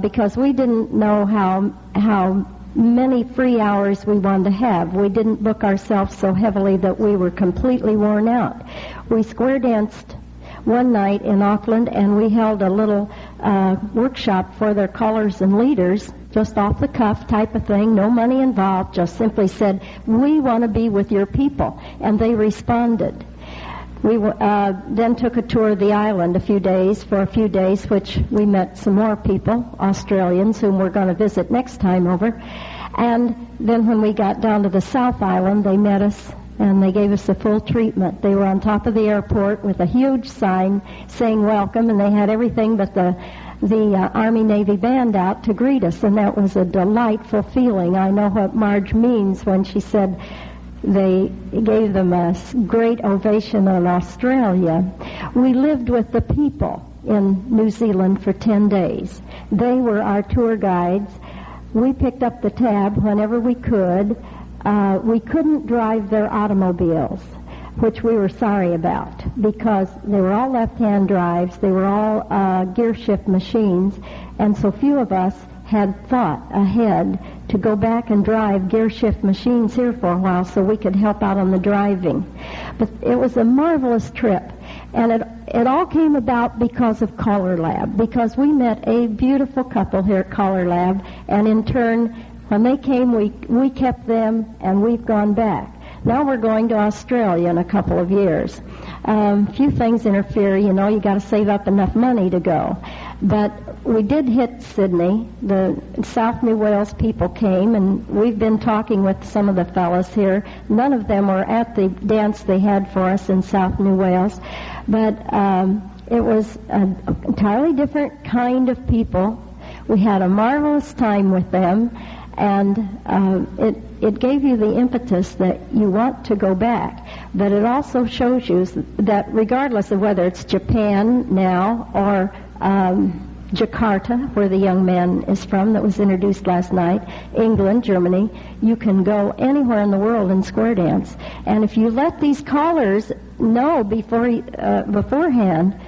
because we didn't know how many free hours we wanted to have. We didn't book ourselves so heavily that we were completely worn out. We square danced one night in Auckland, and we held a little workshop for their callers and leaders, just off the cuff type of thing, no money involved, just simply said, we want to be with your people. And they responded. We then took a tour of the island for a few days, which we met some more people, Australians, whom we're going to visit next time over. And then when we got down to the South Island, they met us and they gave us the full treatment. They were on top of the airport with a huge sign saying welcome, and they had everything but the Army-Navy band out to greet us, and that was a delightful feeling. I know what Marge means when she said they gave them a great ovation in Australia. We lived with the people in New Zealand for 10 days. They were our tour guides. We picked up the tab whenever we could. We couldn't drive their automobiles, which we were sorry about, because they were all left-hand drives. They were all gear shift machines, and so few of us had thought ahead to go back and drive gear shift machines here for a while so we could help out on the driving. But it was a marvelous trip, and it all came about because of CALLERLAB, because we met a beautiful couple here at CALLERLAB, and in turn, when they came, we kept them, and we've gone back. Now we're going to Australia in a couple of years. Few things interfere, you got to save up enough money to go. But we did hit Sydney. The South New Wales people came, and we've been talking with some of the fellas here. None of them were at the dance they had for us in South New Wales. But it was an entirely different kind of people. We had a marvelous time with them, and it gave you the impetus that you want to go back. But it also shows you that regardless of whether it's Japan now or Jakarta, where the young man is from that was introduced last night, England, Germany, you can go anywhere in the world and square dance. And if you let these callers know beforehand,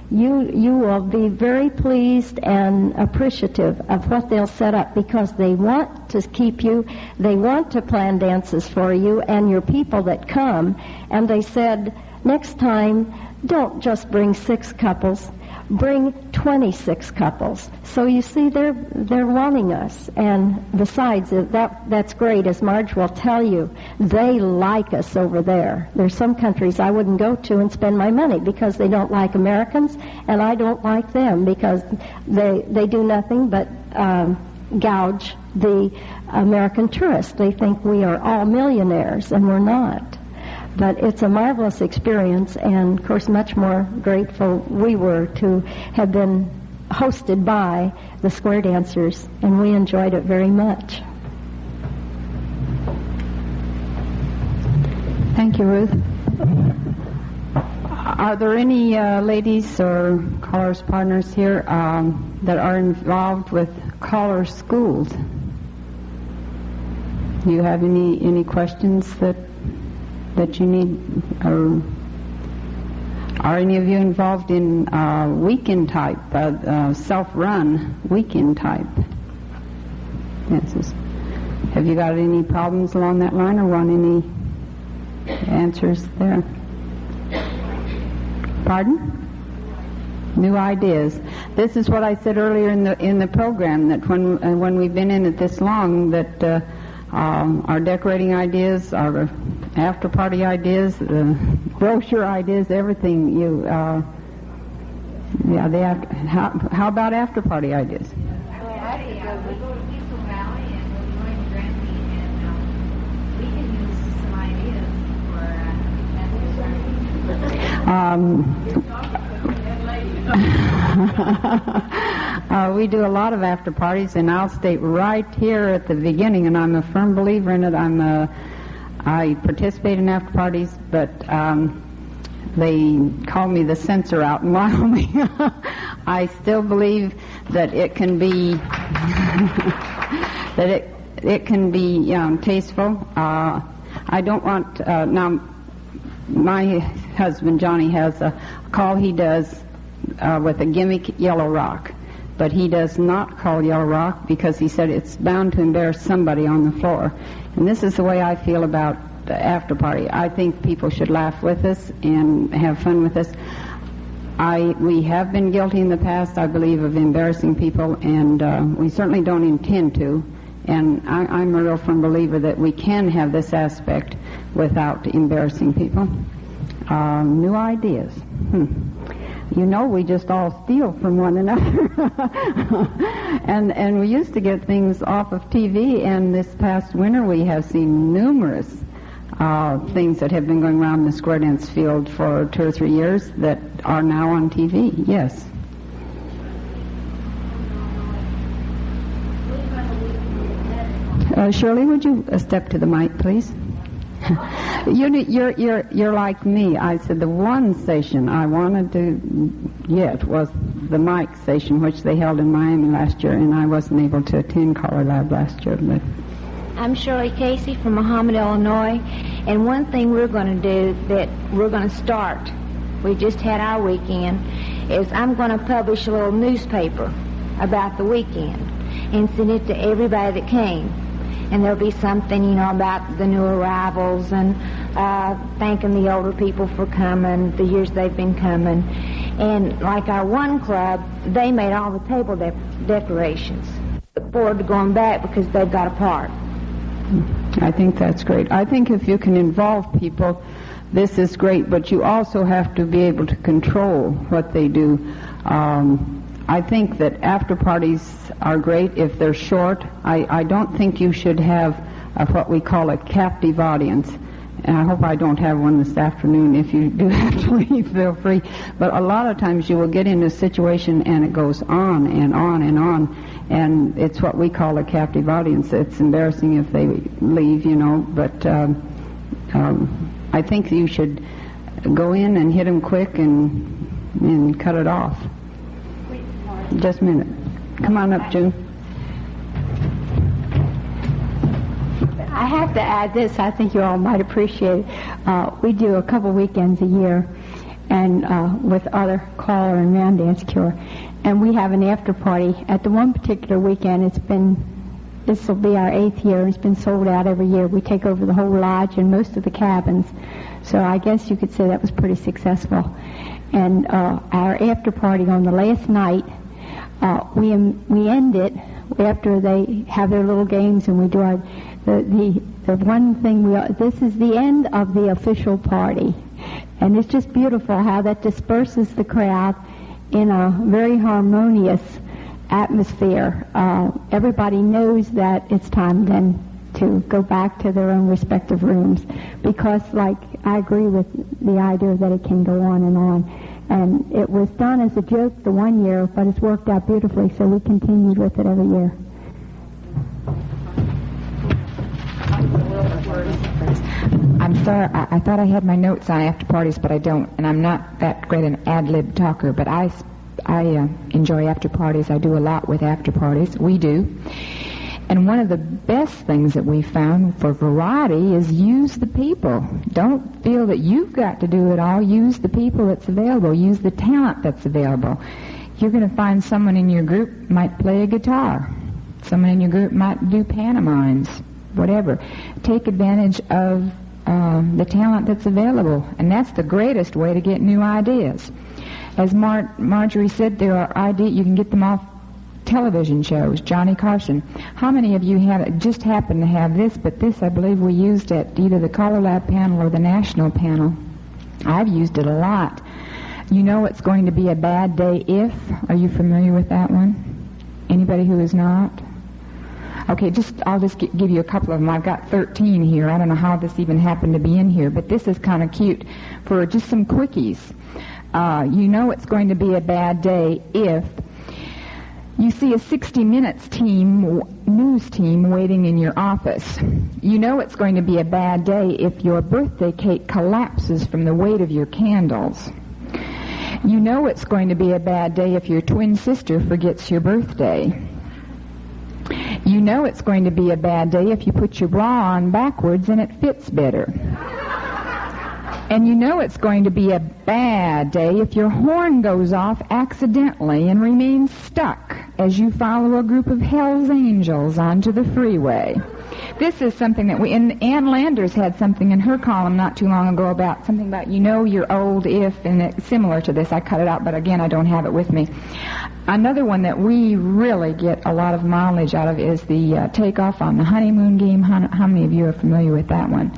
you will be very pleased and appreciative of what they'll set up, because they want to keep you, they want to plan dances for you and your people that come. And they said, next time, don't just bring 6 couples, bring 26 couples. So you see, they're wanting us. And besides, that's great. As Marge will tell you, they like us over there. There's some countries I wouldn't go to and spend my money because they don't like Americans, and I don't like them because they do nothing but gouge the American tourist. They think we are all millionaires, and we're not. But it's a marvelous experience, and of course much more grateful we were to have been hosted by the square dancers, and we enjoyed it very much. Thank you, Ruth. Are there any ladies or callers partners here that are involved with caller schools? Do you have any questions that you need, or are any of you involved in weekend type, self-run weekend type? Yes. Have you got any problems along that line, or want any answers there? Pardon? New ideas. This is what I said earlier in the program, that when we've been in it this long, that our decorating ideas, our after-party ideas, the brochure ideas, everything. How about after-party ideas? We do a lot of after parties, and I'll state right here at the beginning, and I'm a firm believer in it. I participate in after parties, but they call me the censor out in Wyoming. I still believe that it can be that it can be tasteful. I don't want now. My husband Johnny has a call he does with a gimmick Yellow Rock, but he does not call Yellow Rock because he said it's bound to embarrass somebody on the floor. And this is the way I feel about the after party. I think people should laugh with us and have fun with us. We have been guilty in the past, I believe, of embarrassing people, and we certainly don't intend to. And I'm a real firm believer that we can have this aspect without embarrassing people. New ideas. You know, we just all steal from one another. and we used to get things off of TV, and this past winter we have seen numerous things that have been going around the square dance field for 2 or 3 years that are now on TV. Yes. Shirley, would you step to the mic, please? You're like me. I said the one station I wanted to get was the mic station, which they held in Miami last year, and I wasn't able to attend CALLERLAB last year. But I'm Shirley Casey from Muhammad, Illinois, and one thing we're going to do that we're going to start, we just had our weekend, is I'm going to publish a little newspaper about the weekend and send it to everybody that came. And there'll be something, you know, about the new arrivals and thanking the older people for coming, the years they've been coming. And like our one club, they made all the table decorations. Look forward to going back because they've got a part. I think that's great. I think if you can involve people, this is great, but you also have to be able to control what they do. I think that after parties are great if they're short. I don't think you should have what we call a captive audience. And I hope I don't have one this afternoon. If you do have to leave, feel free. But a lot of times you will get in a situation and it goes on and on and on. And it's what we call a captive audience. It's embarrassing if they leave, you know. But I think you should go in and hit them quick and cut it off. Just a minute. Come on up, June. I have to add this. I think you all might appreciate it. We do a couple weekends a year, and with other caller and round dance cure, and we have an after party. At the one particular weekend, this will be our 8th year. It's been sold out every year. We take over the whole lodge and most of the cabins, so I guess you could say that was pretty successful. And our after party on the last night. We end it after they have their little games, and we do the one thing this is the end of the official party, and it's just beautiful how that disperses the crowd in a very harmonious atmosphere. Everybody knows that it's time then to go back to their own respective rooms, because I agree with the idea that it can go on and on. And it was done as a joke the one year, but it's worked out beautifully, so we continued with it every year. I'm Sorry, I thought I had my notes on after parties, but I don't, and I'm not that great an ad-lib talker, but I enjoy after parties. I do a lot with after parties. We do. And one of the best things that we found for variety is use the people. Don't feel that you've got to do it all. Use the people that's available. Use the talent that's available. You're going to find someone in your group might play a guitar. Someone in your group might do pantomimes, whatever. Take advantage of the talent that's available, and that's the greatest way to get new ideas. As Marjorie said, there are ideas, you can get them off television shows. Johnny Carson. How many of you just happen to have this, but this I believe we used at either the CALLERLAB panel or the national panel. I've used it a lot. You know it's going to be a bad day if. Are you familiar with that one? Anybody who is not? Okay, I'll just give you a couple of them. I've got 13 here. I don't know how this even happened to be in here, but this is kind of cute for just some quickies. You know it's going to be a bad day if you see a 60 Minutes news team waiting in your office. You know it's going to be a bad day if your birthday cake collapses from the weight of your candles. You know it's going to be a bad day if your twin sister forgets your birthday. You know it's going to be a bad day if you put your bra on backwards and it fits better. And you know it's going to be a bad day if your horn goes off accidentally and remains stuck as you follow a group of Hell's Angels onto the freeway. This is something that and Ann Landers had something in her column not too long ago about something about you know you're old if, and it's similar to this. I cut it out, but again, I don't have it with me. Another one that we really get a lot of mileage out of is the takeoff on the honeymoon game. How many of you are familiar with that one?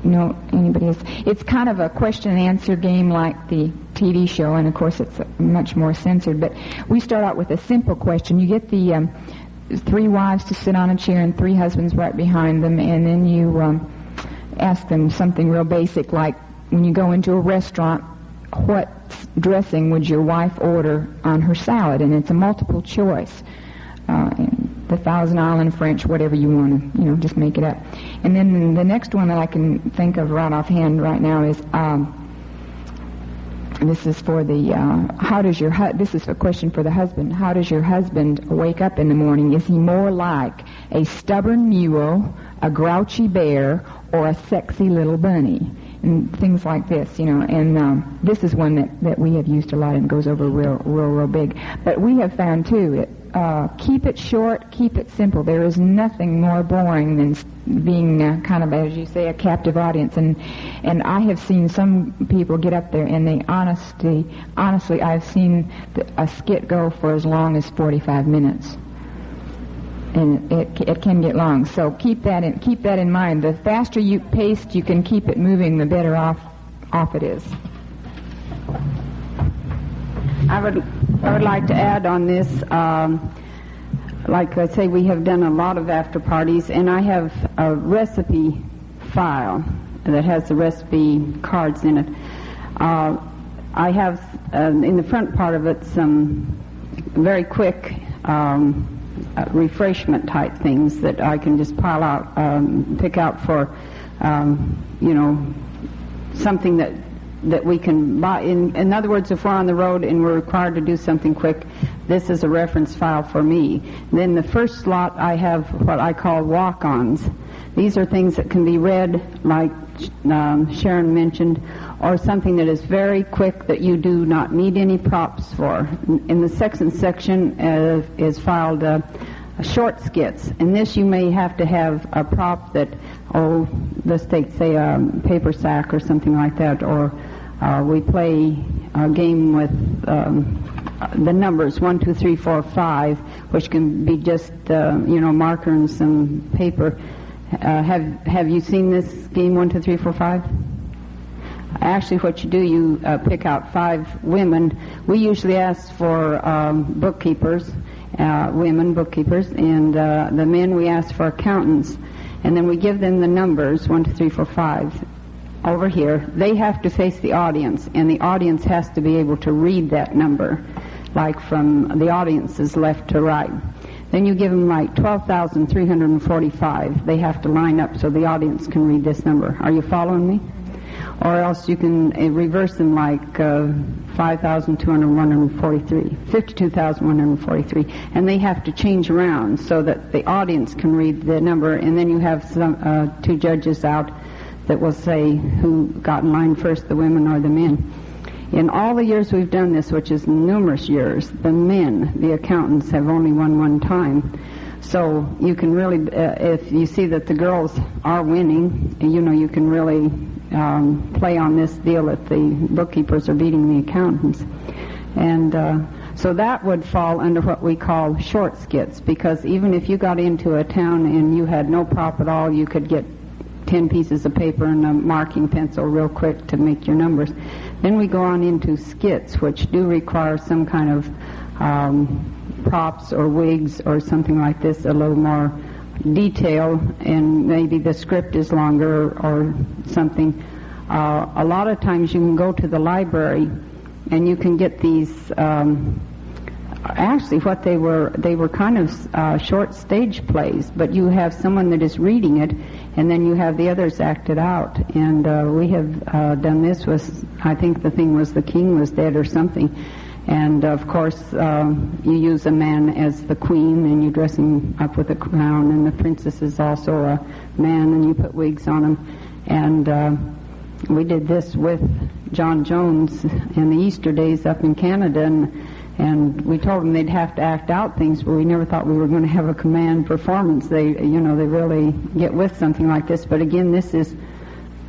No, anybody else? It's kind of a question and answer game like the TV show, and of course it's much more censored, but we start out with a simple question. You get the 3 wives to sit on a chair and 3 husbands right behind them, and then you ask them something real basic like, when you go into a restaurant, what dressing would your wife order on her salad? And it's a multiple choice. The Thousand Island French, whatever you want to, just make it up. And then the next one that I can think of right offhand right now is, this is for the, this is a question for the husband. How does your husband wake up in the morning? Is he more like a stubborn mule, a grouchy bear, or a sexy little bunny? And things like this, and this is one that we have used a lot and goes over real big. But we have found, too, keep it short, keep it simple. There is nothing more boring than being kind of, as you say, a captive audience. And I have seen some people get up there and they honestly, I've seen a skit go for as long as 45 minutes. And it can get long. So keep that in mind. The faster you can keep it moving, the better off it is. I would like to add on this, like I say, we have done a lot of after parties, and I have a recipe file that has the recipe cards in it. I have in the front part of it some very quick refreshment type things that I can just pile out, pick out for, something that we can buy. In other words, if we're on the road and we're required to do something quick, this is a reference file for me. Then the first slot I have what I call walk-ons. These are things that can be read, like Sharon mentioned, or something that is very quick that you do not need any props for. In the second section is filed short skits. In this you may have to have a prop that, let's say a paper sack or something like that, or we play a game with the numbers 1, 2, 3, 4, 5, which can be just marker and some paper. Have you seen this game 1, 2, 3, 4, 5? Actually, what you do, you pick out 5 women. We usually ask for bookkeepers, women bookkeepers, and the men we ask for accountants. And then we give them the numbers 1, 2, 3, 4, 5. Over here, they have to face the audience, and the audience has to be able to read that number, like from the audience's left to right. Then you give them like 12,345. They have to line up so the audience can read this number. Are you following me? Or else you can reverse them like 5,243, 52,143. And they have to change around so that the audience can read the number. And then you have some, two judges out that will say who got in line first, the women or the men. In all the years we've done this, which is numerous years, the men, the accountants, have only won one time. So you can really, if you see that the girls are winning, you can really play on this deal that the bookkeepers are beating the accountants. And so that would fall under what we call short skits, because even if you got into a town and you had no prop at all, you could get 10 pieces of paper and a marking pencil real quick to make your numbers. Then we go on into skits, which do require some kind of props or wigs or something like this, a little more detail, and maybe the script is longer or something. A lot of times you can go to the library and you can get these, actually what they were kind of short stage plays, but you have someone that is reading it, and then you have the others acted out. And we have done this with, I think the thing was The King Was Dead or something. And of course you use a man as the queen, and you dress him up with a crown, and the princess is also a man, and you put wigs on him. And we did this with John Jones in the Easter days up in Canada, and we told them they'd have to act out things, but we never thought we were going to have a command performance. They really get with something like this. But again, this is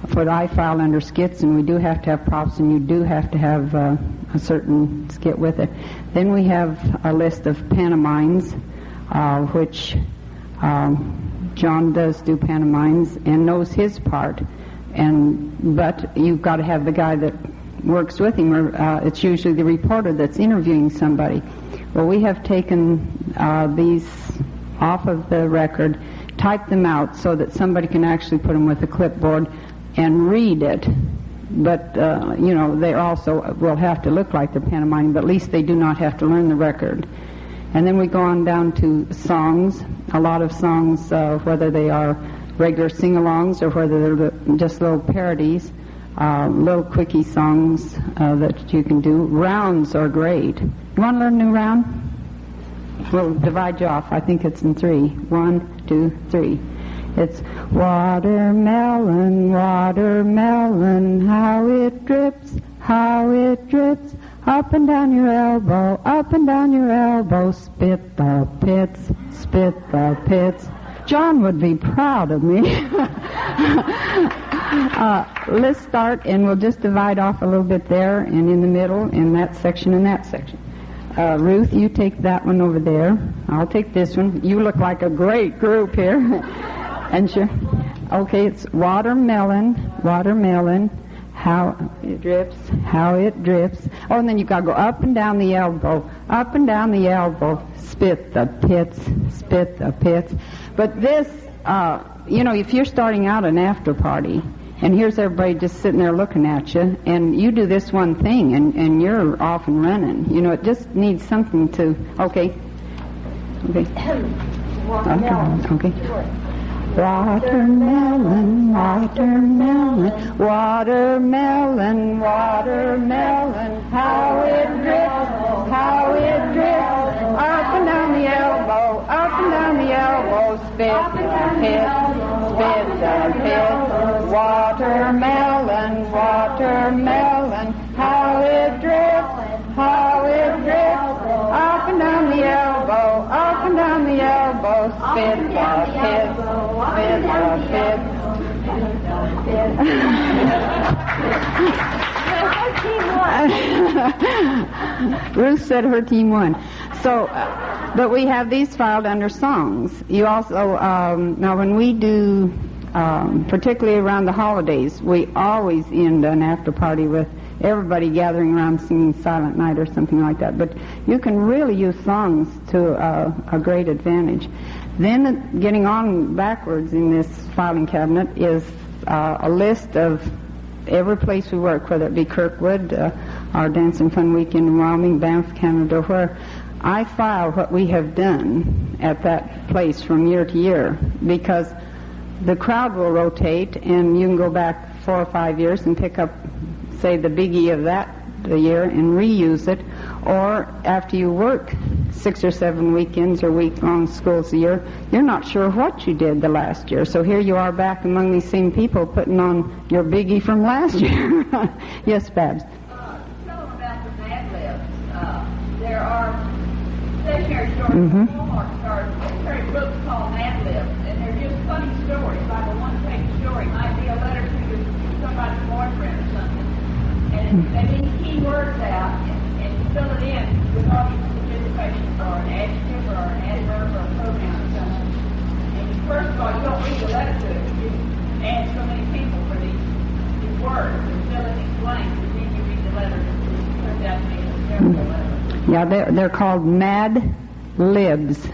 for the I file under skits, and we do have to have props, and you do have to have a certain skit with it. Then we have a list of pantomimes, which John does do pantomimes and knows his part, but you've got to have the guy that works with him, or it's usually the reporter that's interviewing somebody. Well, we have taken these off of the record, typed them out so that somebody can actually put them with a clipboard and read it. But, they also will have to look like they're pantomime, but at least they do not have to learn the record. And then we go on down to songs. A lot of songs, whether they are regular sing-alongs or whether they're just little parodies, little quickie songs that you can do. Rounds are great. You want to learn a new round? We'll divide you off. I think it's in 3. 1, 2, 3. It's watermelon, watermelon, how it drips, up and down your elbow, up and down your elbow, spit the pits, spit the pits. John would be proud of me. Let's start, and we'll just divide off a little bit there, and in the middle, in that section and that section. Ruth, you take that one over there. I'll take this one. You look like a great group here. And sure. Okay, it's watermelon, watermelon, how it drips, how it drips. Oh, and then you've got to go up and down the elbow, up and down the elbow, spit the pits, spit the pits. But this, if you're starting out an after party, and here's everybody just sitting there looking at you, and you do this one thing, and you're off and running. It just needs something to, okay. Okay. Watermelon, watermelon, watermelon, watermelon, how it drips, up and down the elbow, up and down the elbow, spit the pit, watermelon, watermelon, how it drips, up and down the elbow, up and down the elbow, spit the pit. Ruth said her team won. So, but we have these filed under songs. You also, now when we do, particularly around the holidays, we always end an after party with everybody gathering around singing Silent Night or something like that. But you can really use songs to a great advantage. Then getting on backwards in this filing cabinet is a list of every place we work, whether it be Kirkwood, our Dance and Fun Weekend in Wyoming, Banff, Canada, where I file what we have done at that place from year to year, because the crowd will rotate, and you can go back 4 or 5 years and pick up, say, the biggie of that the year and reuse it, or after you work 6 or 7 weekends or week-long schools a year, you're not sure what you did the last year. So here you are back among these same people putting on your biggie from last year. Yes, Babs? Tell them about the Mad Libs. There are stationary stories, Walmart stores, stationary books called Mad Libs, and they're just funny stories, like a one-page story. It might be a letter to somebody's boyfriend or something. And they leave key words out, and you fill it in with all these participations, or an adjective, or an adverb, or a pronoun, or something. And first of all, you don't read the letter to it. You ask so many people for these words, and fill in these blanks, and then you read the letter, and it turns out to be a terrible letter. Yeah, they're called Mad Libs,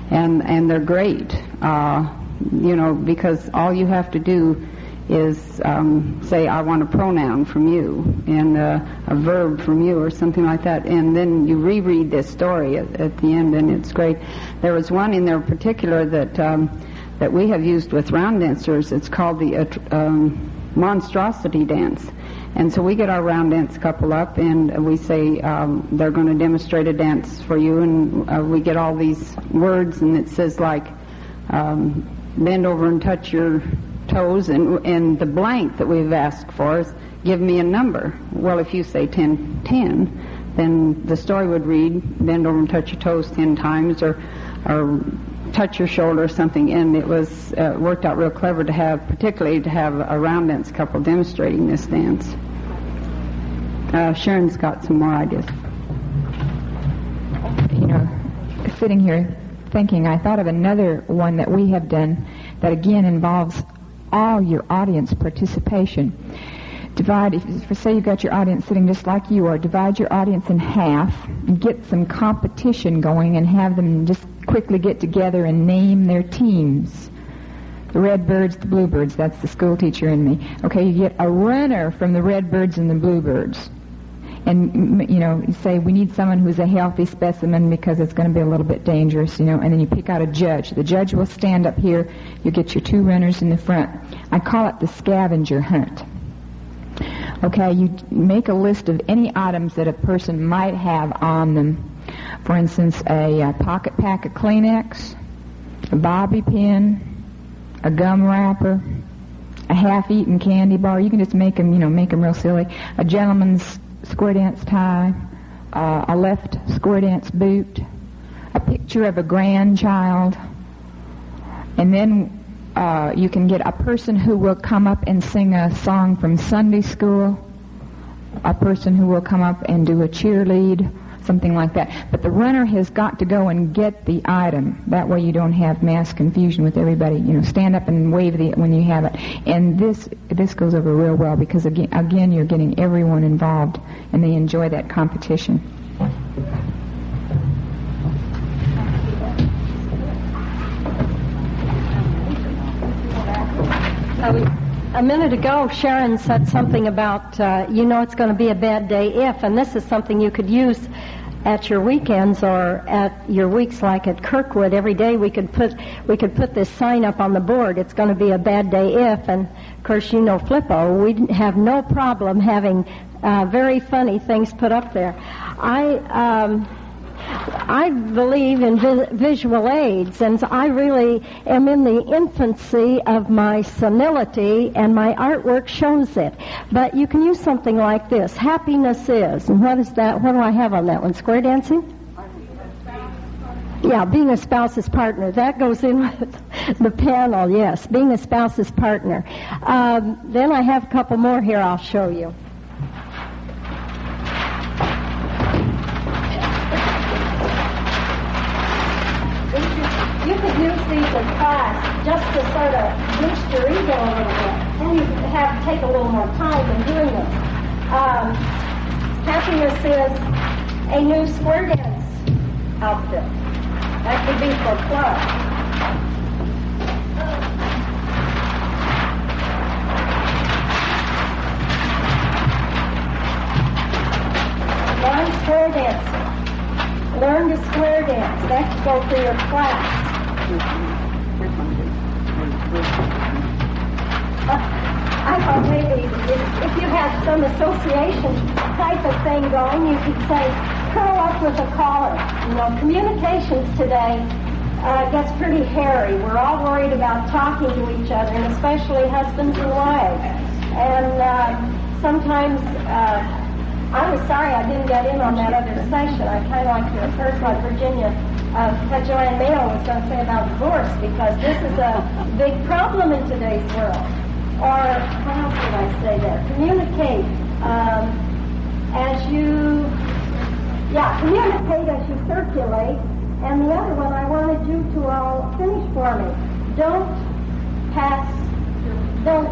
and they're great, because all you have to do is say, I want a pronoun from you, and a verb from you, or something like that, and then you reread this story at the end, and it's great. There was one in there in particular that we have used with round dancers. It's called the monstrosity dance. And so we get our round dance couple up, and we say they're going to demonstrate a dance for you, and we get all these words, and it says like bend over and touch your toes, and the blank that we've asked for is give me a number. Well, if you say 10, 10, then the story would read bend over and touch your toes 10 times, or touch your shoulder or something, and it was worked out real clever particularly to have a round dance couple demonstrating this dance. Sharon's got some more ideas. Sitting here thinking, I thought of another one that we have done that again involves all your audience participation. Say you've got your audience sitting just like you are, divide your audience in half and get some competition going and have them just quickly get together and name their teams. The Redbirds, the Bluebirds, that's the school teacher in me. Okay, you get a runner from the Redbirds and the Bluebirds. And, you say we need someone who's a healthy specimen because it's going to be a little bit dangerous, and then you pick out a judge. The judge will stand up here. You get your 2 runners in the front. I call it the scavenger hunt. Okay, you make a list of any items that a person might have on them. For instance, a pocket pack of Kleenex, a bobby pin, a gum wrapper, a half-eaten candy bar. You can just make them, make them real silly. A gentleman's square dance tie, a left square dance boot, a picture of a grandchild, and then you can get a person who will come up and sing a song from Sunday school, a person who will come up and do a cheerlead, something like that. But the runner has got to go and get the item. That way you don't have mass confusion with everybody. Stand up and wave when you have it. And this goes over real well because, again, you're getting everyone involved, and they enjoy that competition. A minute ago, Sharon said something about, it's going to be a bad day if, and this is something you could use at your weekends or at your weeks, like at Kirkwood. Every day we could put this sign up on the board. It's going to be a bad day if, and of course, Flippo, we have no problem having very funny things put up there. I believe in visual aids, and I really am in the infancy of my senility, and my artwork shows it. But you can use something like this. Happiness is, and what is that? What do I have on that one? Square dancing? Yeah, being a spouse's partner. That goes in with the panel, yes. Being a spouse's partner. Then I have a couple more here I'll show you. You could use these in class just to sort of boost your ego a little bit. And you have to take a little more time in doing this. Happiness is a new square dance outfit. That could be for club. Learn square dancing. Learn to dance. That's go for your class. I thought maybe if you had some association type of thing going, you could say, curl up with a caller. You know, communications today gets pretty hairy. We're all worried about talking to each other, and especially husbands and wives. And sometimes, I was sorry I didn't get in on that other session. I kind of like to have heard what what Joanne Mayo was going to say about divorce, because this is a big problem in today's world. Or, how else would I say that? Communicate communicate as you circulate. And the other one I wanted you to all finish for me. Don't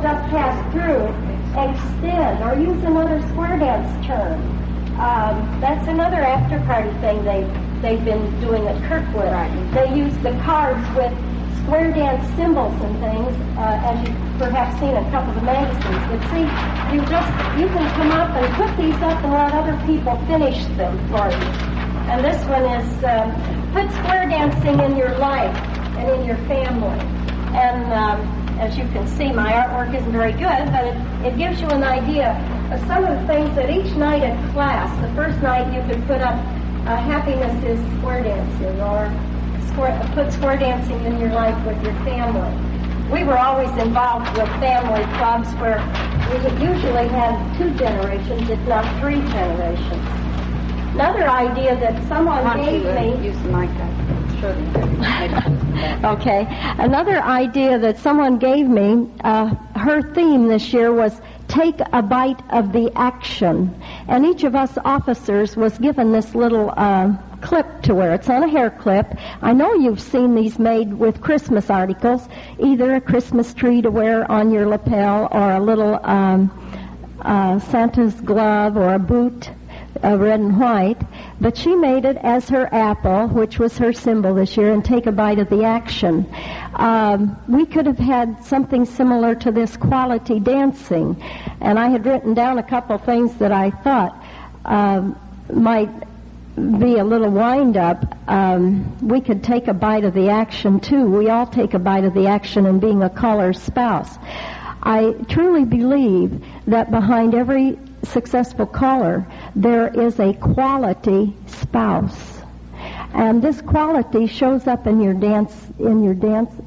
just pass through. Extend, or use another square dance term. That's another after-party thing they've been doing at Kirkwood. Right. They use the cards with square dance symbols and things, as you've perhaps seen a couple of the magazines. But see, you can come up and put these up and let other people finish them for you. And this one is put square dancing in your life and in your family. And as you can see, my artwork isn't very good, but it gives you an idea of some of the things that each night in class, the first night you could put up happiness is square dancing, or put square dancing in your life with your family. We were always involved with family clubs where we usually had 2 generations, if not 3 generations. Another idea that someone gave me... Use the mic. Okay. Another idea that someone gave me, her theme this year was take a bite of the action. And each of us officers was given this little clip to wear. It's on a hair clip. I know you've seen these made with Christmas articles, either a Christmas tree to wear on your lapel, or a little Santa's glove, or a boot, red and white, but she made it as her apple, which was her symbol this year, and take a bite of the action. We could have had something similar to this, quality dancing, and I had written down a couple things that I thought might be a little wind-up. We could take a bite of the action, too. We all take a bite of the action in being a caller's spouse. I truly believe that behind every successful caller, there is a quality spouse, and this quality shows up in your dance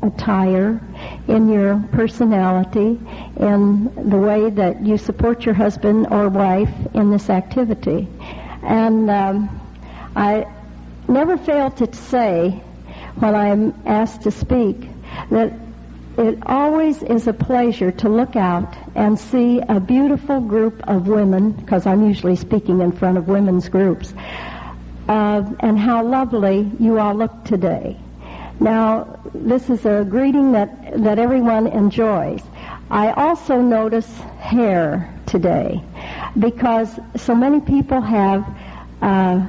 attire, in your personality, in the way that you support your husband or wife in this activity. And I never fail to say, when I'm asked to speak, that it always is a pleasure to look out and see a beautiful group of women, because I'm usually speaking in front of women's groups, and how lovely you all look today. Now, this is a greeting that everyone enjoys. I also notice hair today, because so many people have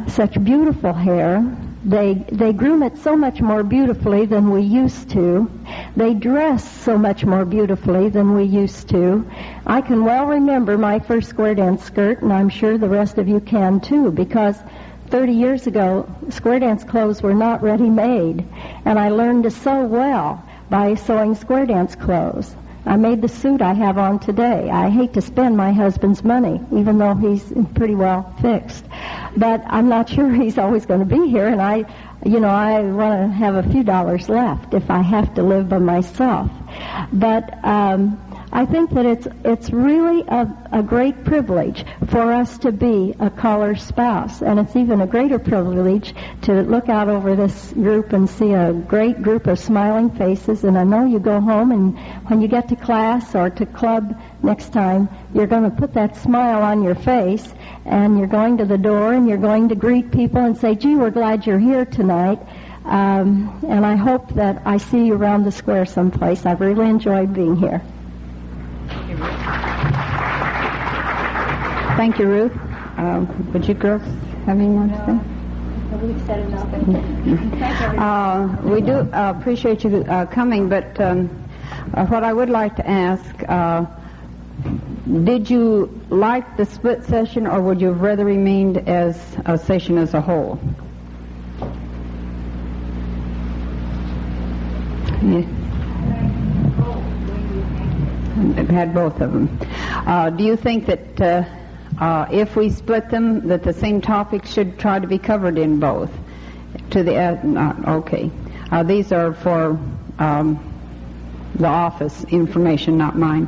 such beautiful hair. They groom it so much more beautifully than we used to. They dress so much more beautifully than we used to. I can well remember my first square dance skirt, and I'm sure the rest of you can too, because 30 years ago, square dance clothes were not ready-made, and I learned to sew well by sewing square dance clothes. I made the suit I have on today. I hate to spend my husband's money, even though he's pretty well fixed. But I'm not sure he's always going to be here, and I want to have a few dollars left if I have to live by myself. But I think that it's really a great privilege for us to be a caller's spouse, and it's even a greater privilege to look out over this group and see a great group of smiling faces. And I know you go home, and when you get to class or to club next time, you're going to put that smile on your face, and you're going to the door and you're going to greet people and say, gee, we're glad you're here tonight. And I hope that I see you around the square someplace. I've really enjoyed being here. Thank you, Ruth. Would you girls have any more to say? We've said enough. We do appreciate you coming, but what I would like to ask, did you like the split session, or would you have rather remained as a session as a whole? I've had both of them. Do you think that if we split them, that the same topic should try to be covered in both? Okay. These are for the office information, not mine.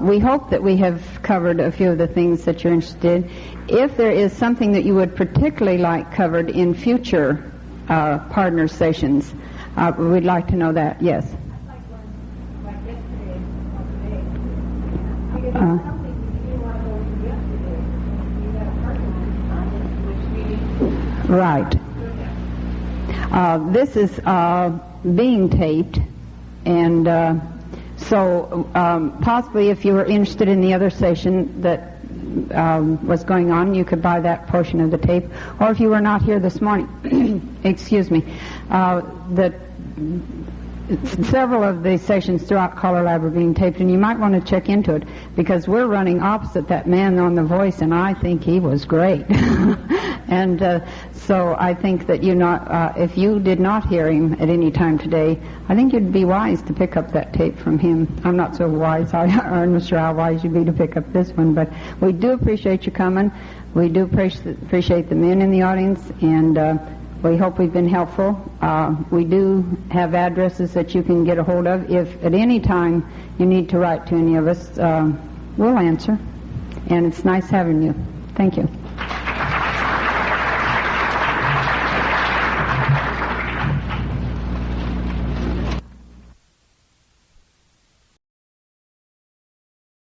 We hope that we have covered a few of the things that you're interested in. If there is something that you would particularly like covered in future partner sessions, we'd like to know that. Yes. Right. This is being taped, and so possibly if you were interested in the other session that was going on, you could buy that portion of the tape. Or if you were not here this morning, excuse me, several of the sessions throughout CALLERLAB are being taped, and you might want to check into it, because we're running opposite that man on The Voice, and I think he was great. And so I think that if you did not hear him at any time today, I think you'd be wise to pick up that tape from him. I'm not so wise. I'm not sure how wise you'd be to pick up this one, but we do appreciate you coming. We do appreciate the men in the audience, and we hope we've been helpful. We do have addresses that you can get a hold of. If at any time you need to write to any of us, we'll answer. And it's nice having you. Thank you.